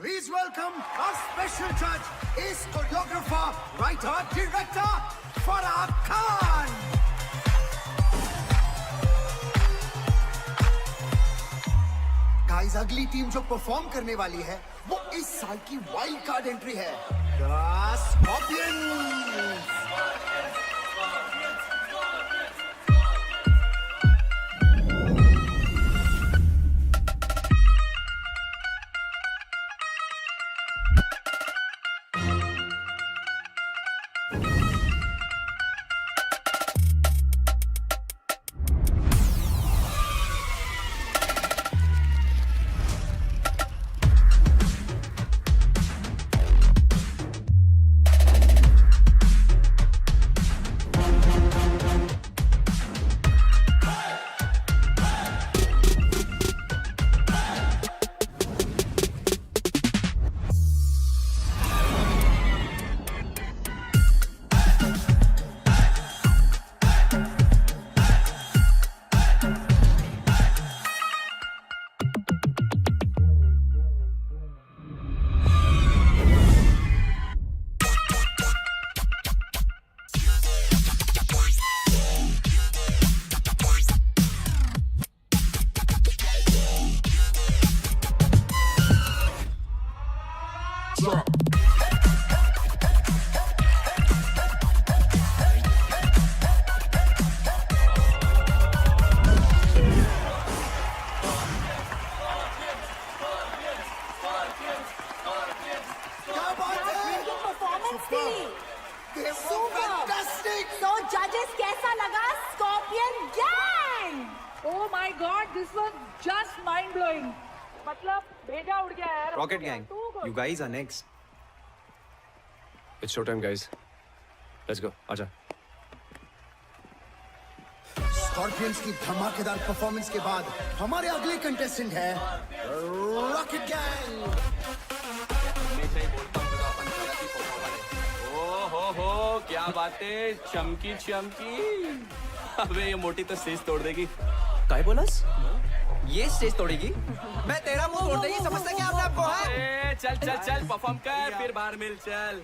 Please welcome our special judge, ace choreographer, writer, director, Farah Khan. Guys, अगली टीम जो परफॉर्म करने वाली है वो इस साल की वाइल्ड कार्ड एंट्री है, The Scorpions. तो जजेस कैसा लगा scorpion gang? Oh my God, this was just mind blowing. मतलब भेजा उड़ गया यार। Rocket gang, you guys are next. It's showtime, guys. Let's go. आजा। स्कॉर्पियंस की धमाकेदार परफॉर्मेंस के बाद हमारे अगले कंटेस्टेंट है रॉकेट गैंग। हो क्या बातें, चमकी चमकी। अबे ये मोटी तो स्टेज तोड़ देगी। काय बोलस? ये स्टेज तोड़ेगी? मैं तेरा मुंह तोड़ देगी, समझता क्या आपने आपको? ए, चल चल चल परफॉर्म कर, फिर बाहर मिल चल।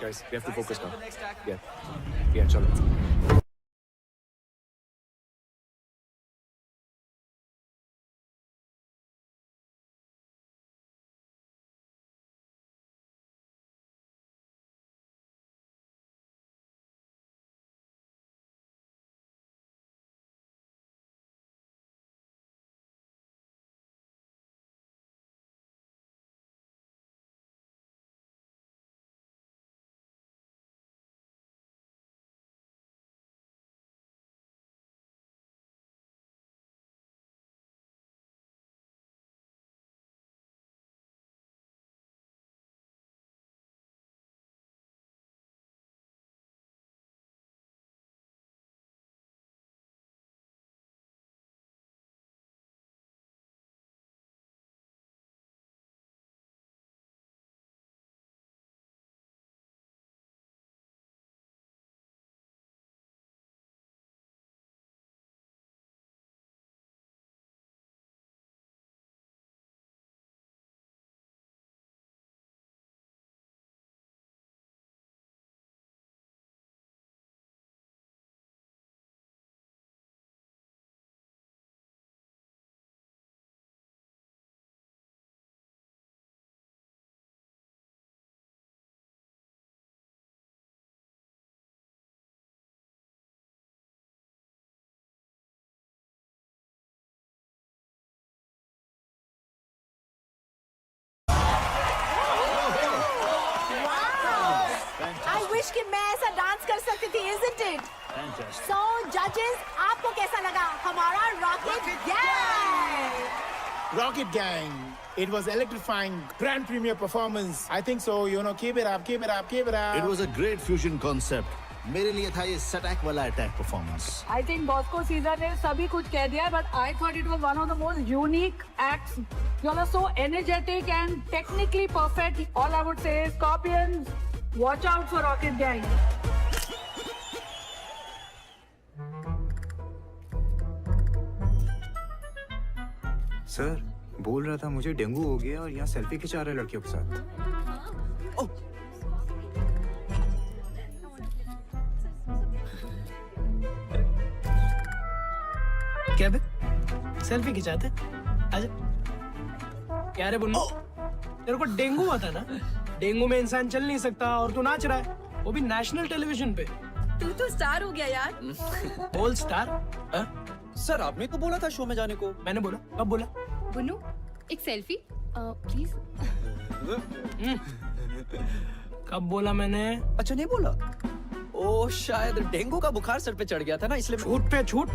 Guys, we have to focus now. Yeah, चलो। बेस्ट। So judges, आपको कैसा लगा हमारा rocket gang? Rocket Gang. It was electrifying, grand premiere performance. I think so. You know, keep it up, keep it up, keep it up. It was a great fusion concept. मेरे लिए था ये सटैक वाला attack performance. I think Bosco Caesar ने सभी कुछ कह दिया, but I thought it was one of the most unique acts. You all are so energetic and technically perfect. All I would say is, Scorpions, watch out for Rocket Gang. Sir बोल रहा था मुझे dengue हो गया और यहाँ selfie खिंचा रहे लड़कियों के साथ। ओह क्या बे? सेल्फी खिंचाते? आजा। क्या रे बुन्नू? तेरे को डेंगू आता ना? डेंगू में इंसान चल नहीं सकता और तू नाच रहा है, वो भी नेशनल टेलीविजन पे। तू तो स्टार हो गया यार। बोल स्टार? सर आपने तो बोला था शो में जाने को। मैंने बोला, कब बोला? बुन्नू, एक सेल्फी प्लीज। कब बोला मैंने? अच्छा नहीं बोला। ओ शायद डेंगू का बुखार सर पे चढ़ गया था ना, इसलिए। छूट पे छूट।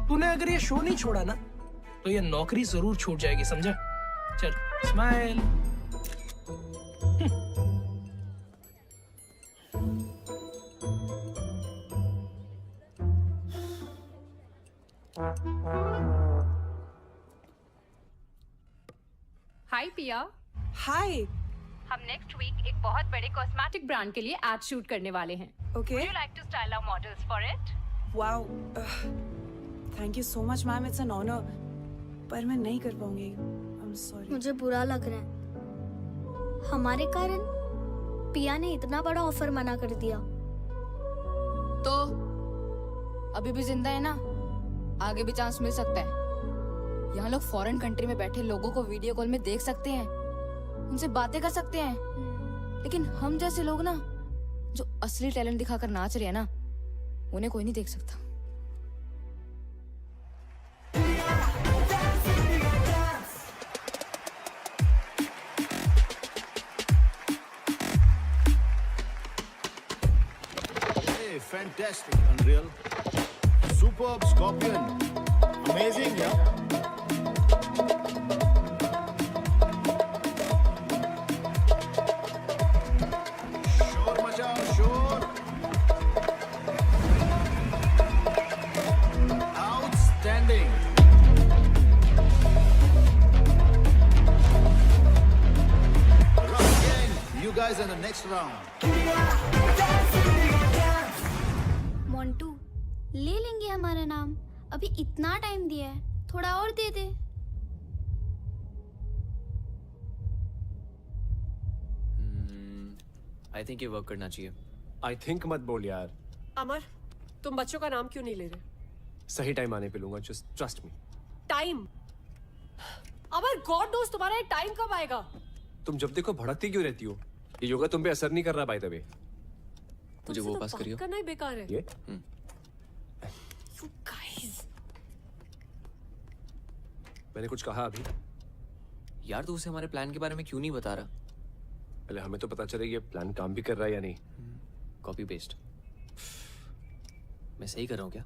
तूने अगर ये शो नहीं छोड़ा ना तो ये नौकरी जरूर छूट जाएगी, समझा? चल स्माइल। हाय पिया। हाय। हम नेक्स्ट वीक एक बहुत बड़े कॉस्मेटिक ब्रांड के लिए एड शूट करने वाले हैं। Okay. Would you like to style our models for it? Wow. Thank you so much, ma'am. It's an honor. पर मैं नहीं कर पाऊंगी। I'm sorry. मुझे बुरा लग रहा है। हमारे कारण पिया ने इतना बड़ा ऑफर मना कर दिया। तो अभी भी जिंदा है ना, आगे भी चांस मिल सकता है। यहाँ लोग फॉरेन कंट्री में बैठे लोगों को वीडियो कॉल में देख सकते हैं, उनसे बातें कर सकते हैं, लेकिन हम जैसे लोग ना जो असली टैलेंट दिखाकर नाच रहे हैं ना, उन्हें कोई नहीं देख सकता। Hey, fantastic, Unreal. Superb, Scorpion. Amazing, yeah. शोर मचाओ, शोर. Outstanding. Rocket Gang, you guys in the next round. Montu, ले लेंगे हमारा नाम। अभी इतना टाइम दिया है, थोड़ा और दे दे। आई थिंक ये वर्क करना चाहिए। आई थिंक मत बोल यार। अमर, तुम बच्चों का नाम क्यों नहीं ले रहे? सही टाइम आने पे लूंगा, जस्ट ट्रस्ट मी। टाइम? अमर, गॉड नोस तुम्हारा ये टाइम कब आएगा? तुम जब देखो भड़कती क्यों रहती हो? ये योगा तुम पे असर नहीं कर रहा बाय द वे। मुझे वो पास करियो। करना ही बेकार है। ये? You guys. मैंने कुछ कहा अभी? यार तू उसे हमारे प्लान के बारे में क्यों नहीं बता रहा? पहले हमें तो पता चले ये प्लान काम भी कर रहा है या नहीं। Copy paste. मैं सही कर रहा हूँ क्या?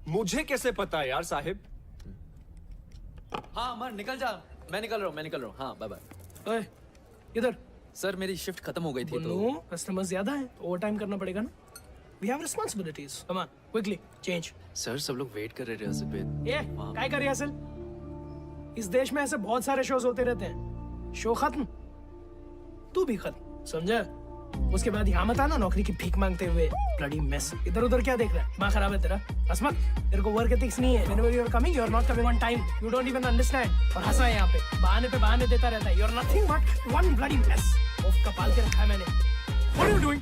मुझे कैसे पता है यार साहिब? हाँ अमर निकल जा। मैं निकल रहा हूँ। हाँ बाय बाय। ओए, इधर। सर मेरी शिफ्ट खत्म हो गई थी तो कस्टमर ज्यादा है, ओवर टाइम करना पड़ेगा ना। We have responsibilities. Come on, quickly change. Sir सब लोग वेट कर रहे रिहर्सल पे। ये काय कर रिहर्सल? इस देश में ऐसे बहुत सारे शोज होते रहते हैं। शो खत्म, तू भी खत्म, समझा? उसके बाद यहाँ मत आना नौकरी की भीख मांगते हुए। Bloody mess. इधर उधर क्या देख रहा है? माँ खराब है तेरा। असमत, तेरे को वर्क एथिक्स नहीं है। Whenever you are coming, you are not coming on time. You don't even understand. और हंसा है यहाँ पे बहाने देता रहता है। You are nothing but one bloody mess. ओफ का पाल के रखा है मैंने। What are you doing?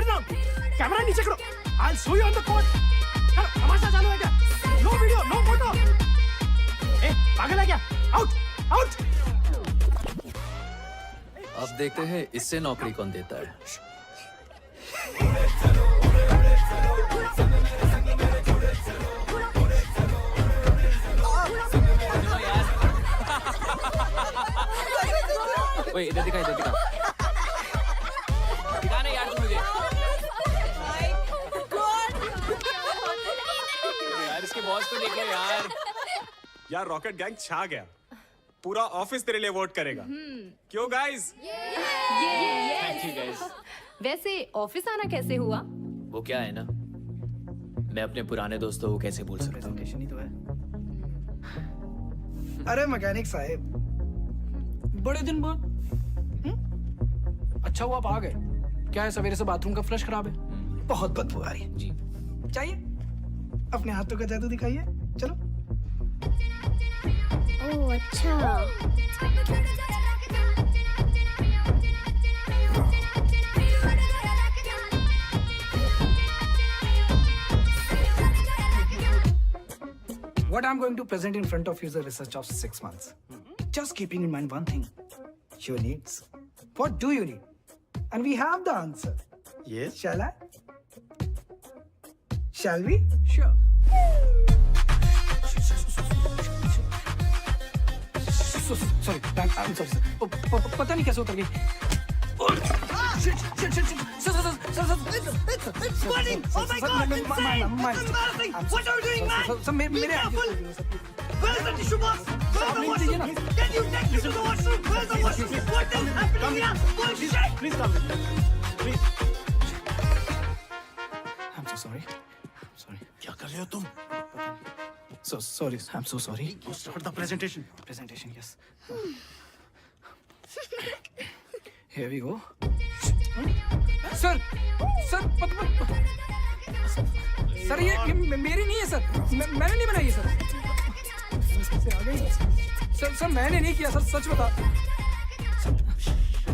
Put it down. Camera नीचे करो. I'll show you on the court. तमाशा चालू है क्या? No video, no photo. ए, पागल है क्या? Out, out. अब देखते हैं इससे नौकरी कौन देता है. ओए इधर दिखा दिखाना यार तू मुझे. यार इसके बॉस को देख लो यार. यार रॉकेट गैंग छा गया. पूरा ऑफिस तेरे लिए वोट करेगा. क्यों गाइस? Thank you guys. वैसे ऑफिस आना कैसे हुआ? वो क्या है ना, मैं अपने पुराने दोस्तों को कैसे भूल सकता हूँ. ही तो है. अरे मैकेनिक साहब, बड़े दिन बाद. अच्छा हुआ आप आ गए. क्या है, सवेरे से बाथरूम का फ्लश खराब है. बहुत बदबू आ रही है. जी चाहिए अपने हाथों का जादू दिखाइए. चलो. ओह अच्छा. What I'm going to present in front of you is a research of 6 months. Just keeping in mind one thing. Your needs. What do you need? And we have the answer. Yes. Shall I? Shall we? Sure. Sorry, I'm sorry, sir. पता नहीं कैसे उतर गई. It's burning! Oh my God! It's embarrassing! What are you doing, man? Be careful! Where's the tissue box? Where's the washroom? Can you take me to the washroom? Where's the washroom? What is happening here? Bullshit! Please come. Please. I'm so sorry. क्या कर रहे हो तुम? So sorry. I'm so sorry. Start the presentation. Presentation, yes. Here we go. Sir sir ये मेरी नहीं है sir. मैंने नहीं बनाई है सर. सर मैंने नहीं किया सर. सच बता.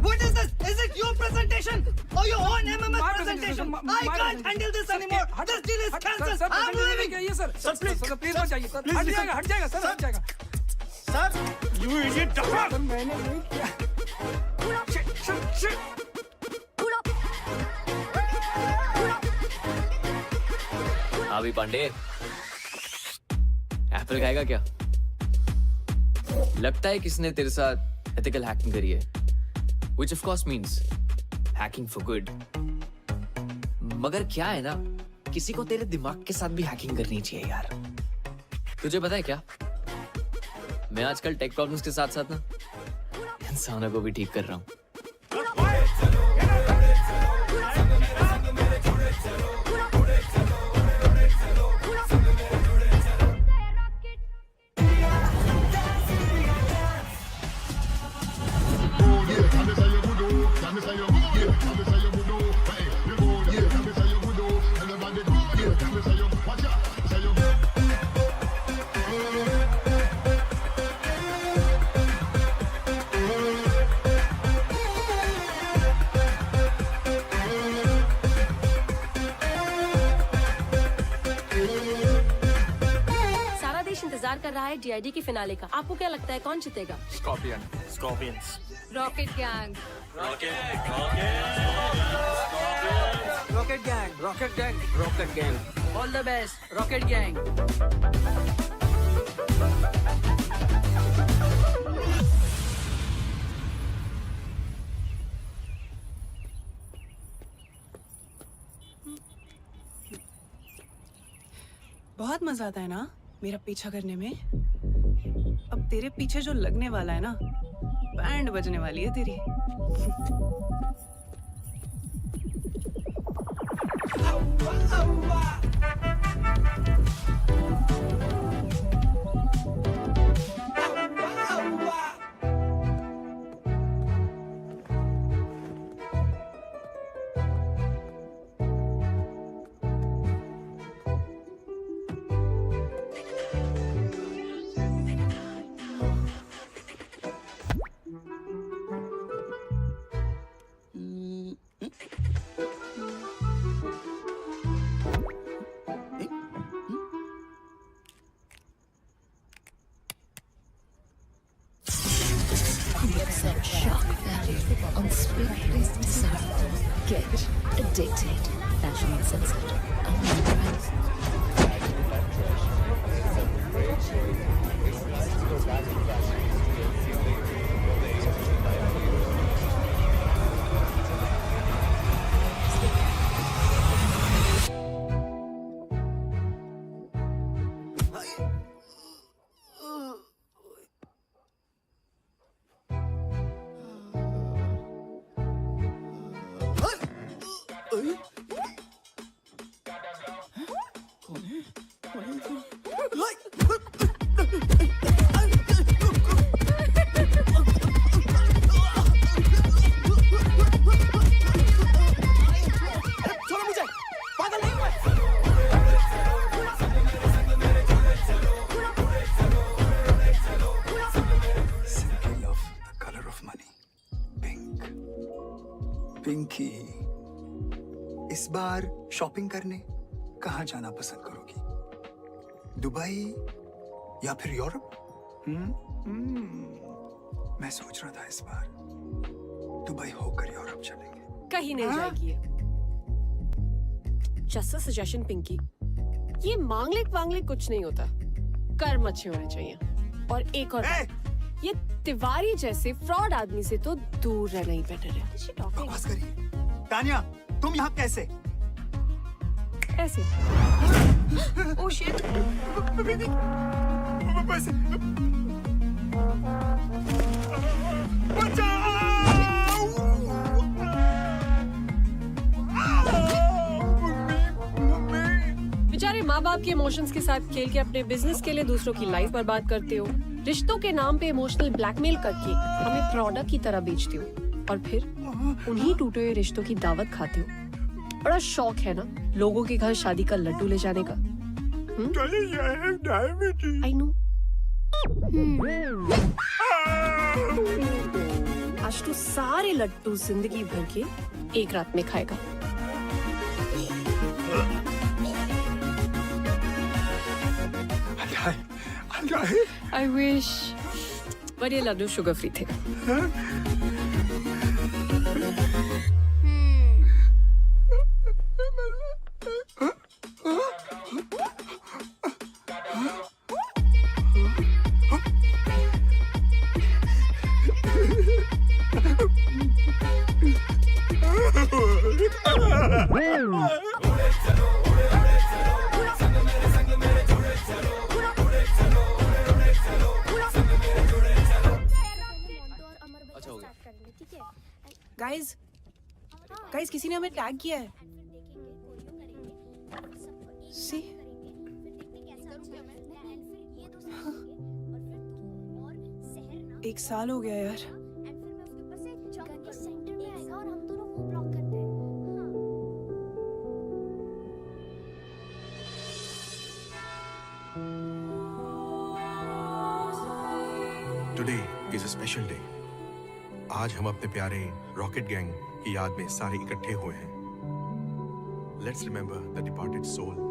What is this? Is it your presentation or your own MMS presentation? I can't handle this anymore. This deal is cancelled. I'm leaving. Sir please मत जाइए सर. हट जाएगा सर. हट जाएगा. Sir, you idiot dog. Sir मैंने नहीं किया. अभी पांडे एप्पल खाएगा क्या? लगता है किसने तेरे साथ एथिकल हैकिंग करी है, which of course means hacking for good. मगर क्या है ना, किसी को तेरे दिमाग के साथ भी हैकिंग करनी चाहिए यार. तुझे पता है क्या, मैं आजकल टेक प्रॉब्लम्स के साथ साथ ना इंसानों को भी ठीक कर रहा हूँ. इंतजार कर रहा है DID की फिनाले का. आपको क्या लगता है कौन जीतेगा? Scorpions. Rocket gang. Rocket gang. All the best. Rocket gang. बहुत मजा आता है ना मेरा पीछा करने में. अब तेरे पीछे जो लगने वाला है ना, बैंड बजने वाली है तेरी. Addicted, fashion uncensored. छोड़ो मुझे, पागल नहीं हूं मैं। Simply love the color of money. Pink. Pinky, इस बार शॉपिंग करने कहाँ जाना पसंद करोगी? दुबई या फिर यूरोप? मैं सोच रहा था इस बार दुबई होकर यूरोप चलेंगे। कहीं नहीं जाएगी ये। जस्ट अ सजेशन पिंकी, ये मांगलिक कुछ नहीं होता, कर्म अच्छे होने चाहिए। और एक और बात, ये तिवारी जैसे फ्रॉड आदमी से तो दूर रहना ही बेटर है। बकवास करिए। तानिया, तुम यहाँ कैसे? ऐसे। Oh shit. पैसे। बेचारे माँ बाप के इमोशंस के साथ खेल के अपने बिजनेस के लिए दूसरों की लाइफ बर्बाद करते हो। रिश्तों के नाम पे इमोशनल ब्लैकमेल करके हमें प्रोडक्ट की तरह बेचते हो और फिर उन्हीं टूटे हुए रिश्तों की दावत खाते हो। बड़ा शौक है ना लोगों के घर शादी का लड्डू ले जाने का। I know. आज तू सारे लड्डू जिंदगी भर के एक रात में खाएगा। I wish, but ये लड्डू शुगर फ्री थे। गाइस किसी ने हमें टैग किया है। सी एक साल हो गया यार। Today is a special day. आज हम अपने प्यारे रॉकेट गैंग की याद में सारे इकट्ठे हुए हैं। Let's remember the departed soul.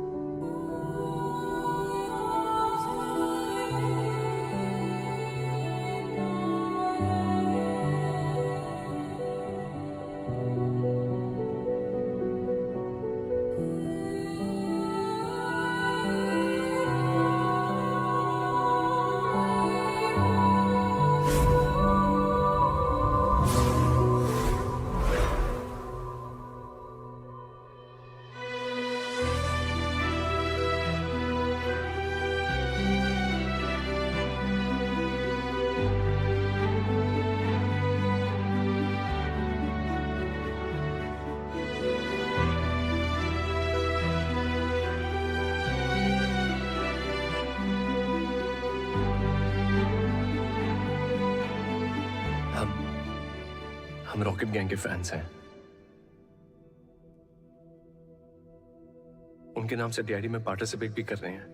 हम रॉकेट गैंग के फैंस हैं। उनके नाम से डीआईडी में पार्टिसिपेट भी कर रहे हैं।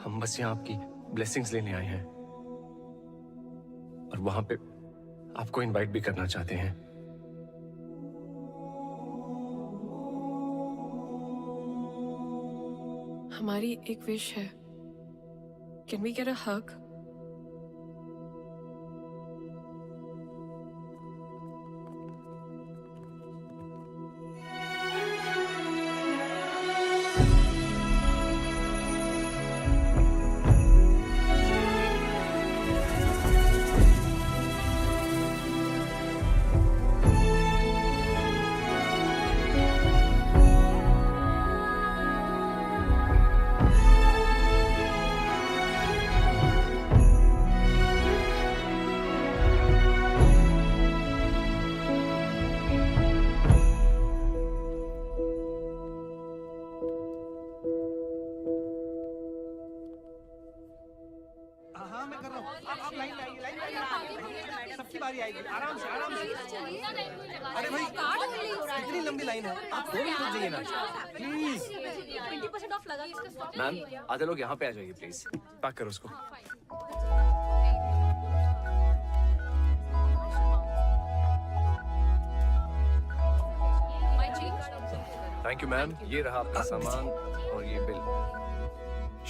हम बस यहाँ आपकी ब्लेसिंग्स लेने आए हैं और वहां पे आपको इनवाइट भी करना चाहते हैं। हमारी एक विश है। कैन वी गेट अ हग? बारी आएगी, आराम से आराम से। अरे भाई इतनी लंबी लाइन है, आप थोड़ी दूर जाइए ना प्लीज। 20% ऑफ लगा इसका स्टॉप। मैम आधे लोग यहाँ पे आ जाइए प्लीज। पैक करो उसको। थैंक यू मैम, ये रहा आपका सामान और ये बिल।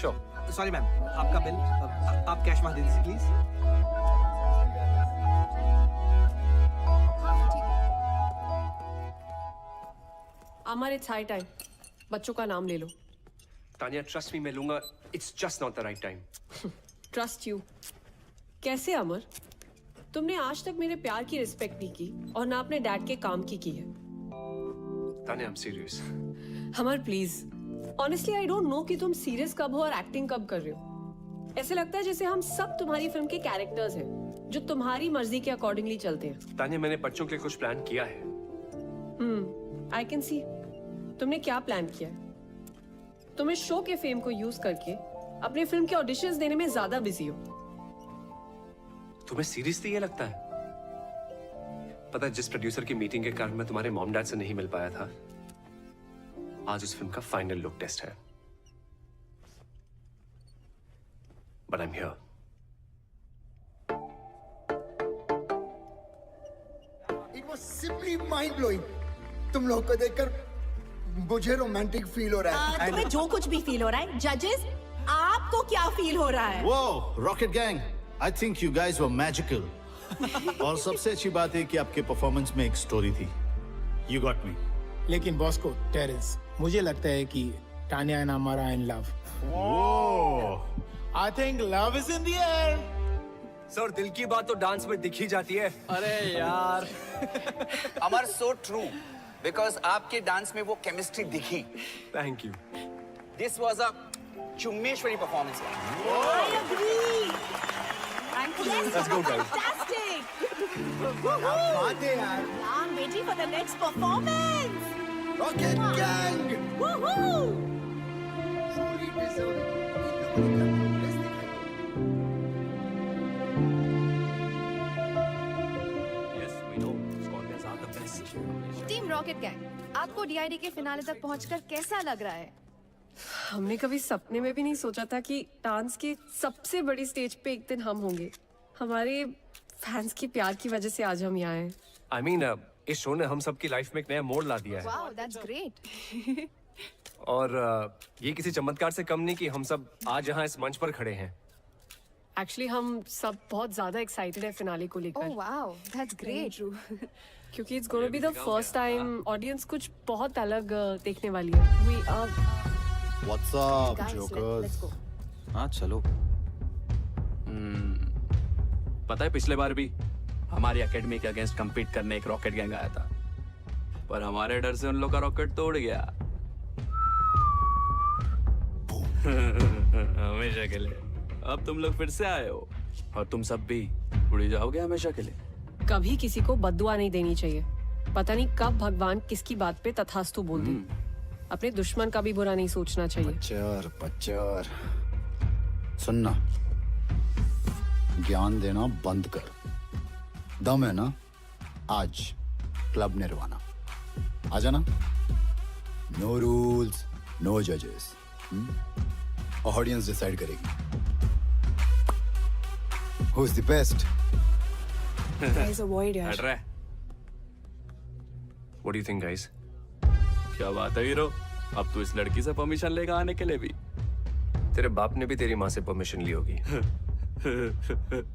श्योर। सॉरी मैम, आपका बिल आप कैश में दे दीजिए please. Amar, it's high time. बच्चों का नाम ले लो। तानिया ट्रस्ट मी, मैं लूंगा। It's just not the right time. Trust you? कैसे अमर? तुमने आज तक मेरे प्यार की रिस्पेक्ट नहीं की और ना अपने डैड के काम की है। Tania I am serious. Amar please, honestly I don't know कि तुम सीरियस कब हो और एक्टिंग कब कर रहे हो। ऐसे लगता है जैसे हम सब तुम्हारी फिल्म के कैरेक्टर्स हैं जो तुम्हारी मर्जी के अकॉर्डिंगली चलते हैं। तानिया मैंने बच्चों के लिए कुछ प्लान किया है। I can see. तुमने क्या प्लान किया है? तुम इस शो के फेम को यूज करके अपने फिल्म के ऑडिशंस देने में ज्यादा बिजी हो। तुम्हें सीरियसली ये लगता है? पता है जिस प्रोड्यूसर की मीटिंग के कारण मैं तुम्हारे मॉम डैड से नहीं मिल पाया था, आज उस फिल्म का फाइनल लुक टेस्ट है। But I am here. It was simply mind blowing. तुम लोगों को देखकर मुझे रोमांटिक फील हो रहा है। तुम्हें जो कुछ भी फील हो रहा है, जजेस आपको क्या फील हो रहा है? Whoa, Rocket Gang, I think you guys were magical. और सबसे अच्छी बात है कि आपके परफॉर्मेंस में एक स्टोरी थी। You got me. लेकिन बॉस को टेरेंस, मुझे लगता है कि तानिया एंड हमारा in love. I think love is in the air. Sir दिल की बात तो डांस में दिख ही जाती है। अरे यार अमर, so true. Because आपके डांस में वो केमिस्ट्री दिखी। Thank you. This was a चुम्मेश्वरी performance. I agree. Let's go, guys. Fantastic. बात है यार। I'm waiting for the next performance. Rocket Gang. Woohoo! Truly deserving. Yes, we know. Scorpions are the best. Team rocket gang, आपको DID के finale तक पहुंचकर कैसा लग रहा है? हमने कभी सपने में भी नहीं सोचा था कि डांस के सबसे बड़ी स्टेज पे एक दिन हम होंगे। हमारे फैंस के प्यार की वजह से आज हम यहाँ हैं। I mean, इस शो ने हम सबकी लाइफ में एक नया मोड़ ला दिया है। Wow, that's great. और ये किसी चमत्कार से कम नहीं कि हम सब आज यहाँ इस मंच पर खड़े हैं। एक्चुअली हम सब बहुत ज्यादा एक्साइटेड है फिनाले को लेकर। Oh wow, that's great. क्योंकि it's gonna be the first time audience कुछ बहुत अलग देखने वाली है। We are What's up, jokers? हाँ चलो। पता है पिछले बार भी हमारी एकेडमी के अगेंस्ट compete करने एक रॉकेट गैंग आया था, पर हमारे डर से उन लोग का रॉकेट तोड़ गया। हमेशा के लिए। अब तुम लोग फिर से आए हो और तुम सब भी उड़ जाओगे हमेशा के लिए। कभी किसी को बद्दुआ नहीं देनी चाहिए। पता नहीं कब भगवान किसकी बात पे तथास्तु बोल दे। अपने दुश्मन का भी बुरा नहीं सोचना चाहिए। पच्चर सुनना, ज्ञान देना बंद कर। दम है ना, आज क्लब निर्वाणा आ जाना। नो रूल्स, नो जजेस, ऑडियंस डिसाइड करेगी who is the best. Guys, avoid यार। हट रहा है। What do you think, guys? क्या बात है हीरो, अब तू इस लड़की से परमिशन लेगा आने के लिए भी? तेरे बाप ने भी तेरी माँ से परमिशन ली होगी।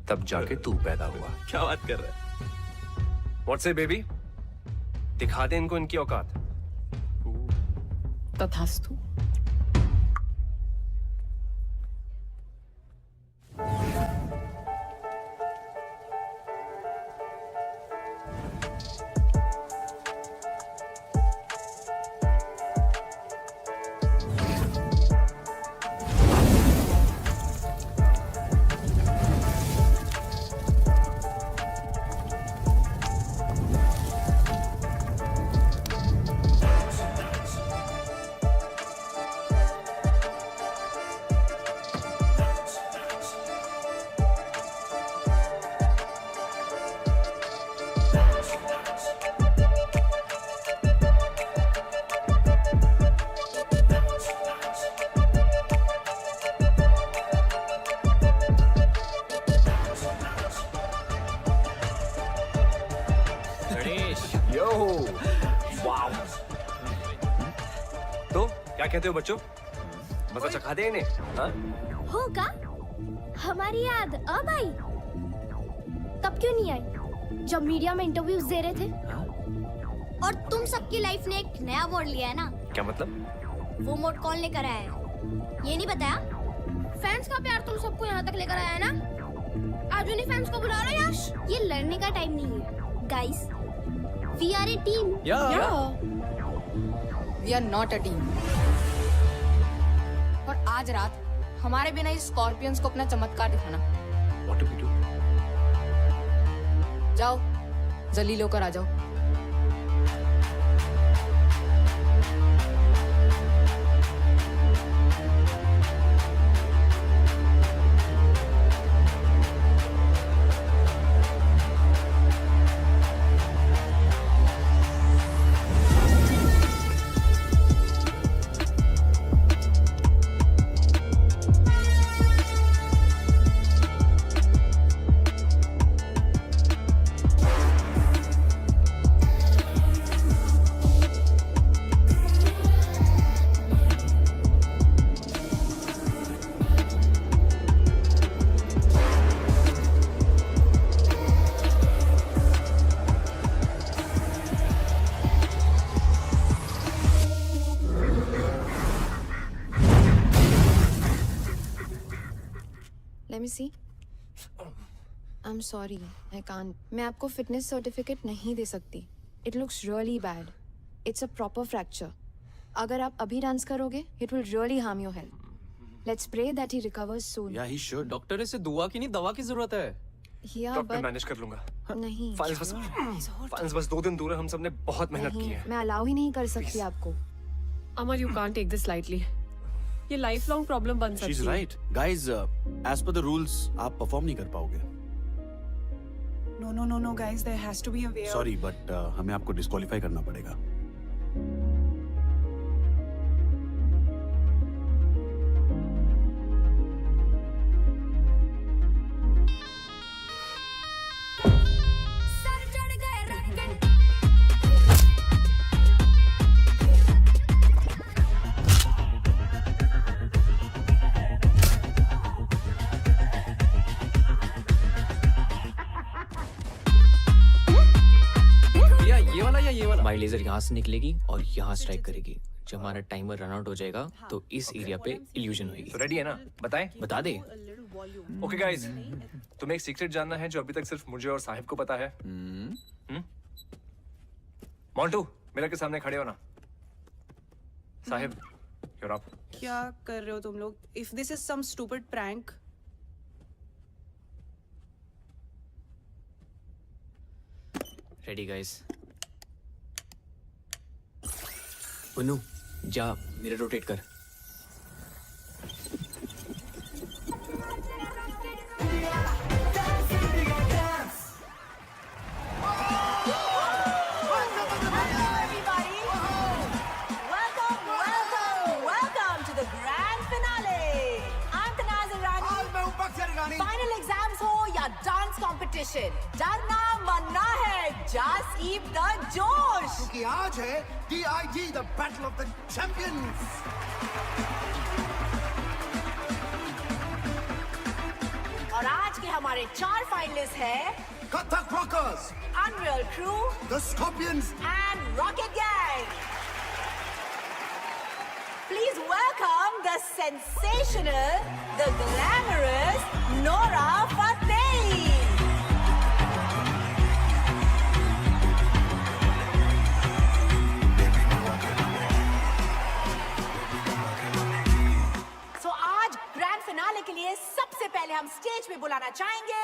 तब जाके तू पैदा हुआ। क्या बात कर रहा है? What say, baby? दिखा दे इनको इनकी औकात। तथास्तु। क्या कहते हो बच्चों? मजा चखा दे इन्हें, हाँ? होगा हमारी याद अब आई, तब क्यों नहीं आई जब मीडिया में इंटरव्यूज दे रहे थे? और तुम सबकी लाइफ ने एक नया मोड़ लिया है ना? क्या मतलब? वो मोड़ कौन लेकर आया है ये नहीं बताया? फैंस का प्यार तुम सबको यहाँ तक लेकर आया है ना? आज उन्हीं फैंस को बुला रहे हो यश? ये लड़ने का टाइम नहीं है guys, we are a team. We are not a team. और आज रात हमारे बिना इस स्कॉर्पियंस को अपना चमत्कार दिखाना। What do we do? जाओ जलील होकर आ जाओ। Let me see. I'm sorry, I can't. मैं आपको फिटनेस सर्टिफिकेट नहीं दे सकती. It looks really bad. It's a proper fracture. अगर आप अभी डांस करोगे, it will really harm your health. Let's pray that he recovers soon. या ही शुड। डॉक्टर इसे दुआ की नहीं दवा की जरूरत है। Yeah, डॉक्टर but मैनेज कर लूंगा। नहीं. फाइल्स बस 2 दिन दूर है, हम सबने बहुत मेहनत की नहीं, है। मैं अलाउ ही नहीं कर सकती आपको. Amar, you can't take this lightly. ये लाइफ लॉन्ग प्रॉब्लम बन सकती She's है। right. Guys, as per the rules, आप परफॉर्म नहीं कर पाओगे। No, guys, there has to be a way out. Sorry but हमें आपको डिस्क्वालीफाई करना पड़ेगा। ये वाला हमारी लेजर यहाँ से निकलेगी और यहाँ स्ट्राइक करेगी। जब हमारा टाइमर रन आउट हो जाएगा तो इस एरिया पे इल्यूजन होगी। तो रेडी है ना? बताएं? बता दे। ओके गाइस, तुम्हें एक सीक्रेट जानना है जो अभी तक सिर्फ मुझे और साहिब को पता है। मोंटू, मिरर के सामने खड़े हो ना। Sahib, you're up. क्या कर रहे हो तुम लोग? If this is some stupid prank, ready guys. Punnu, जा मिरर रोटेट कर। Welcome to the grand finale. I'm Tanaz Irani. Final exams हो या डांस कंपटीशन, डरना मरना है, just keep the जोश. क्योंकि आज है DID, the Battle of the Champions. और आज के हमारे 4 फाइनलिस्ट हैं Kathak Rockers, Unreal Crew, the Scorpions, and Rocket Gang. Please welcome the sensational, the glamorous Nora Fateh. So आज ग्रैंड फिनाले के लिए सबसे पहले हम स्टेज पे बुलाना चाहेंगे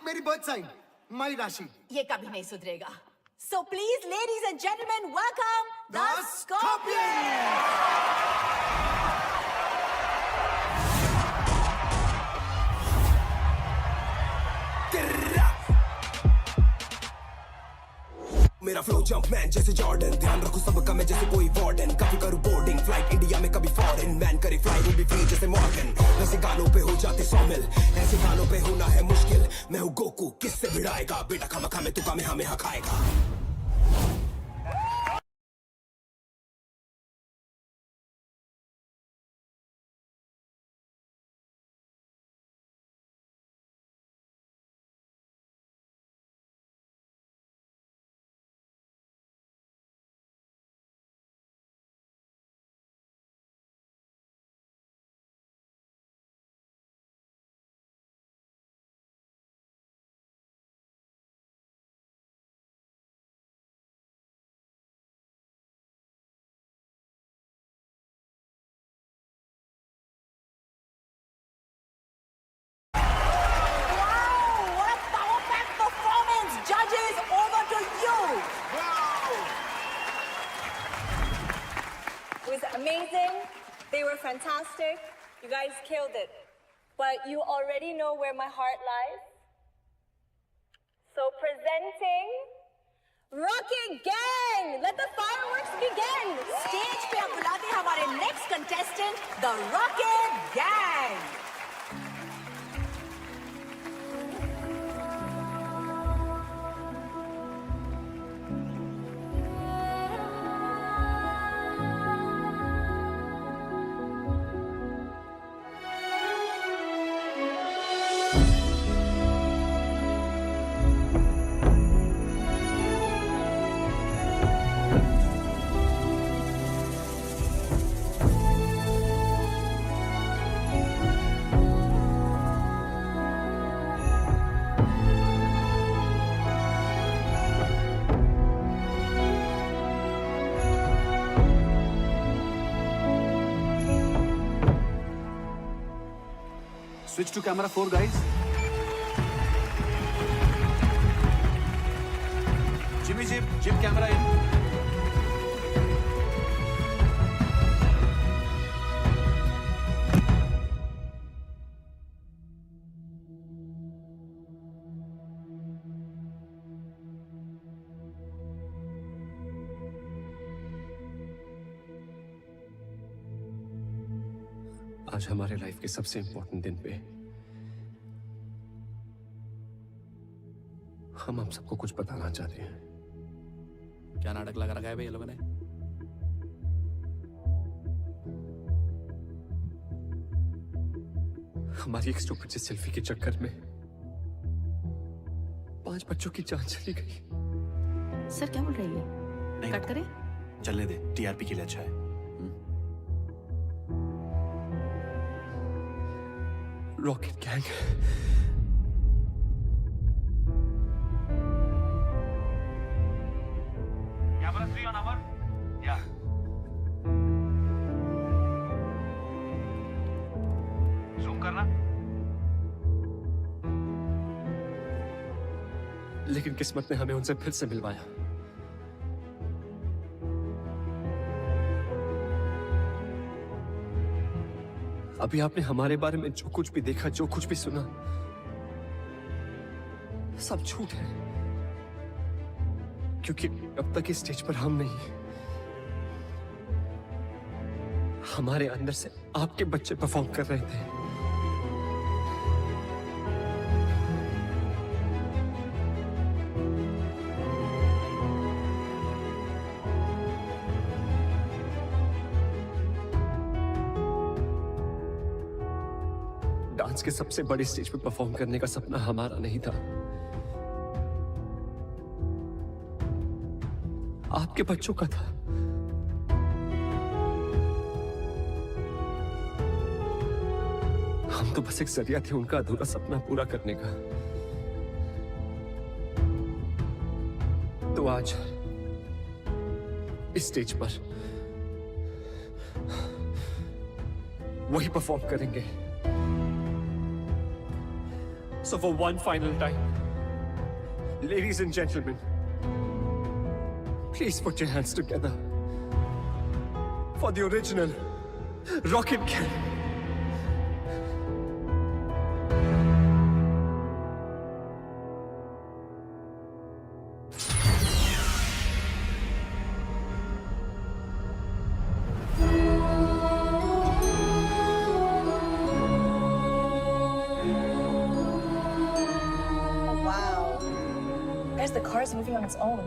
मेरी बर्थ साइन, माई राशि। ये कभी नहीं सुधरेगा. So please, ladies and gentlemen, welcome the Scorpions. मेरा फ्लो जंप मैन जैसे जॉर्डन, ध्यान रखो सबका मैं जैसे कोई वार्डन। कभी करूँ बोर्डिंग फ्लाइट इंडिया में, कभी फॉरेन मैन करे फ्लाई वो भी फ्री जैसे मॉर्गन। वैसे गानों पे हो जाते 100 मिल, ऐसे गानों पे होना है मुश्किल। मैं हूँ गोकू, किससे भिड़ाएगा बेटा, खामा खा में तुका में हमें खाएगा। was amazing. They were fantastic. You guys killed it. But you already know where my heart lies. So presenting Rocket Gang. Let the fireworks begin. Stage पे हम बुलाते हैं हमारे next contestant, the Rocket Gang. Switch to camera 4, guys. Jimmy Jim camera in. आज हमारे life के सबसे important दिन पे हम आप सबको कुछ बताना चाहते हैं। क्या नाटक लगा रखा है भाई ये लोगों ने? हमारी एक स्टूपिड सी सेल्फी के चक्कर में 5 बच्चों की जान चली गई। सर क्या बोल रही है? कट करें? चलने दे, टीआरपी के लिए अच्छा है। Rocket gang Camera 3 on our. Yeah. Zoom करना. लेकिन किस्मत ने हमें उनसे फिर से मिलवाया। अभी आपने हमारे बारे में जो कुछ भी देखा, जो कुछ भी सुना, सब झूठ है। क्योंकि अब तक इस स्टेज पर हम नहीं, हमारे अंदर से आपके बच्चे परफॉर्म कर रहे थे। डांस के सबसे बड़े स्टेज पे परफॉर्म करने का सपना हमारा नहीं था, आपके बच्चों का था। हम तो बस एक जरिया थे उनका अधूरा सपना पूरा करने का। तो आज इस स्टेज पर वही परफॉर्म करेंगे। So for one final time, ladies and gentlemen, please put your hands together for the original Rocket Gang. The car is moving on its own.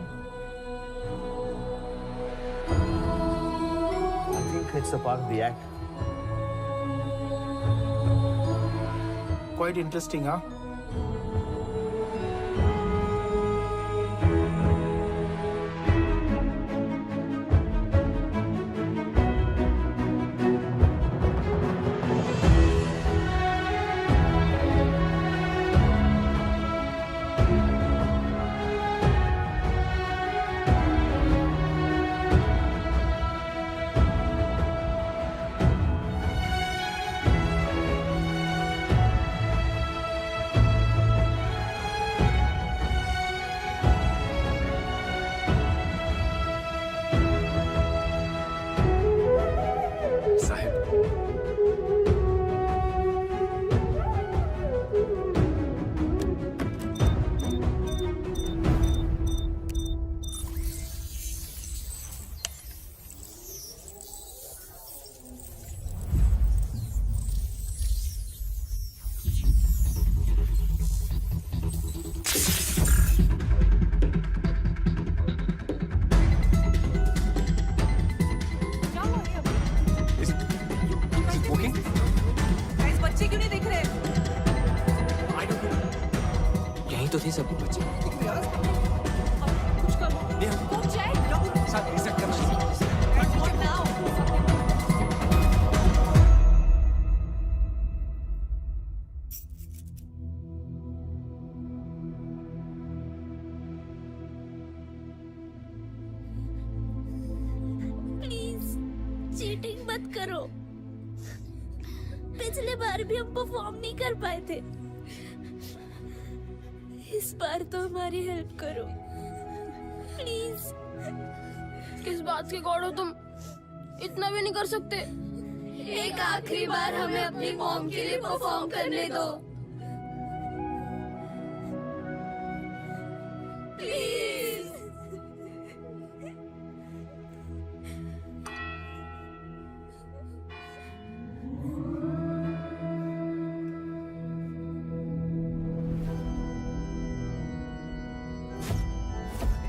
I think it's a part of the act. Quite interesting, huh? तो थे सब बच्चे। कुछ करो। Go check. साथ reset करना। What now? Please cheating मत करो। पिछले बार भी हम परफॉर्म नहीं कर पाए थे, इस बार तो हमारी हेल्प करो प्लीज। किस बात के गॉड हो तुम? इतना भी नहीं कर सकते। एक आखिरी बार हमें अपनी मॉम के लिए परफॉर्म करने दो please.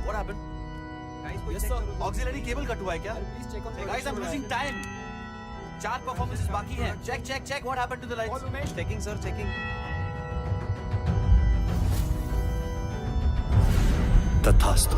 What happened? Yes sir. Auxiliary cable cut हुआ है क्या? Guys, I'm losing time. 4 performances बाकी हैं. Check. What happened to the lights? Checking sir, checking. तथास्तु।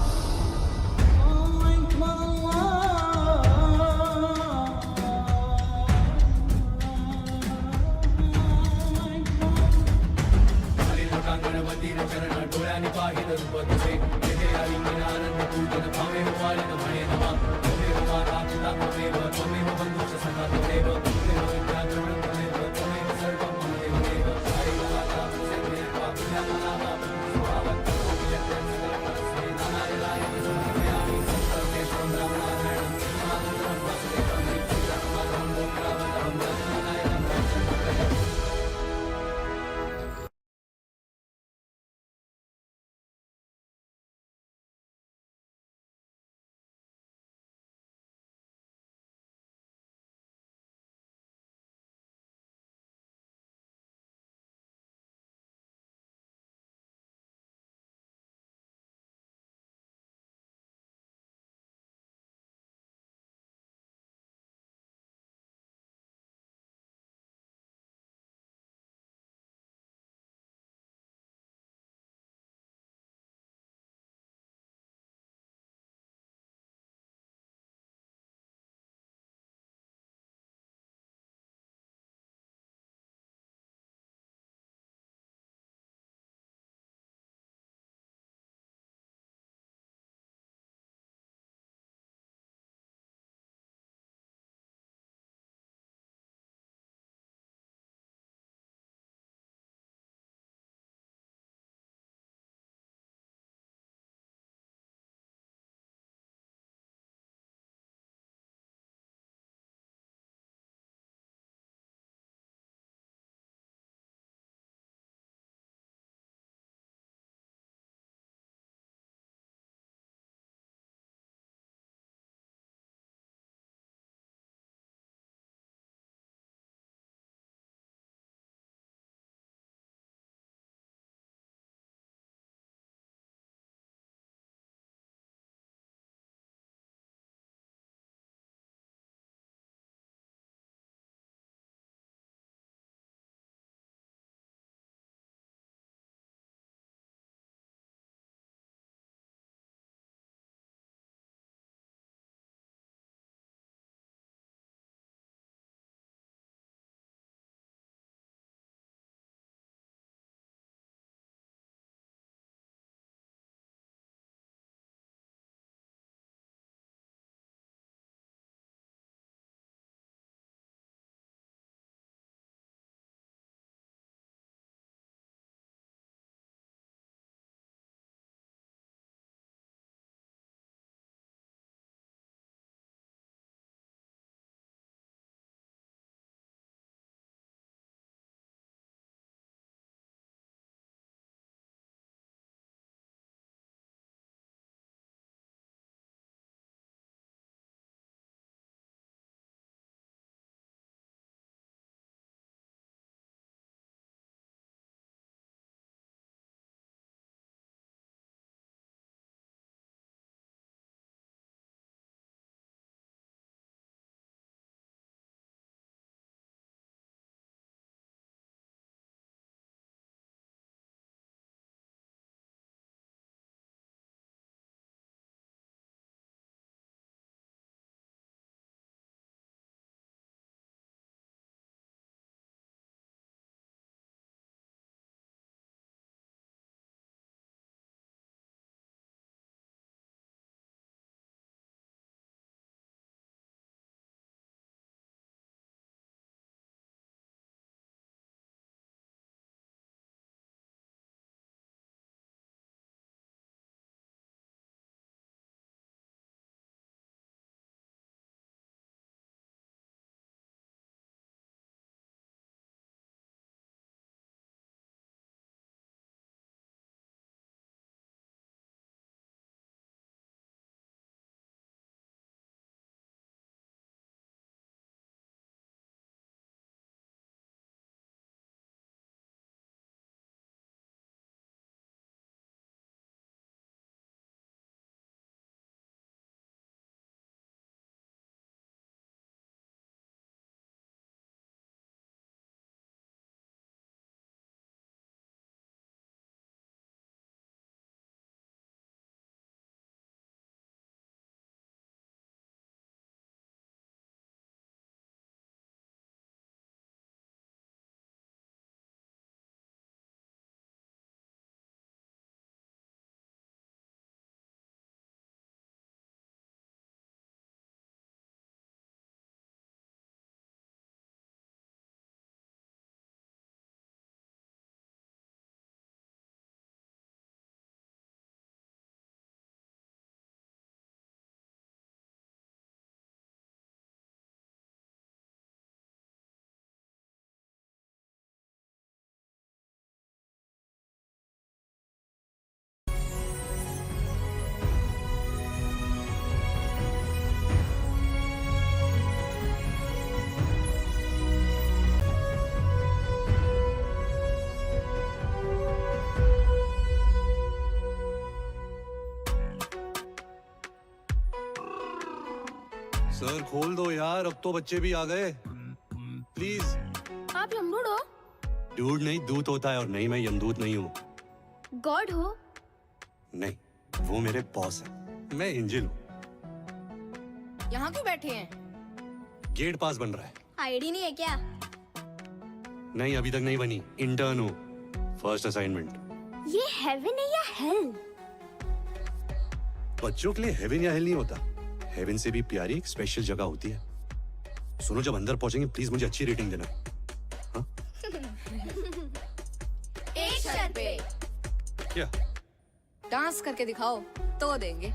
डर खोल दो यार, अब तो बच्चे भी आ गए। प्लीज। आप यमदूत हो? डूड नहीं, दूत होता है, और नहीं, मैं यमदूत नहीं हूँ। गॉड हो? नहीं, वो मेरे बॉस है, मैं एंजल हूँ। यहाँ क्यों बैठे हैं? गेट पास बन रहा है। आईडी नहीं है क्या? नहीं, अभी तक नहीं बनी, इंटर्न हूँ, फर्स्ट असाइनमेंट। ये हेवन है या हेल? बच्चों के लिए हेवन या हेल नहीं होता, हेवन से भी प्यारी एक स्पेशल जगह होती है। सुनो, जब अंदर पहुंचेंगे प्लीज मुझे अच्छी रेटिंग देना। हाँ? एक शर्त पे। क्या? डांस करके दिखाओ तो देंगे।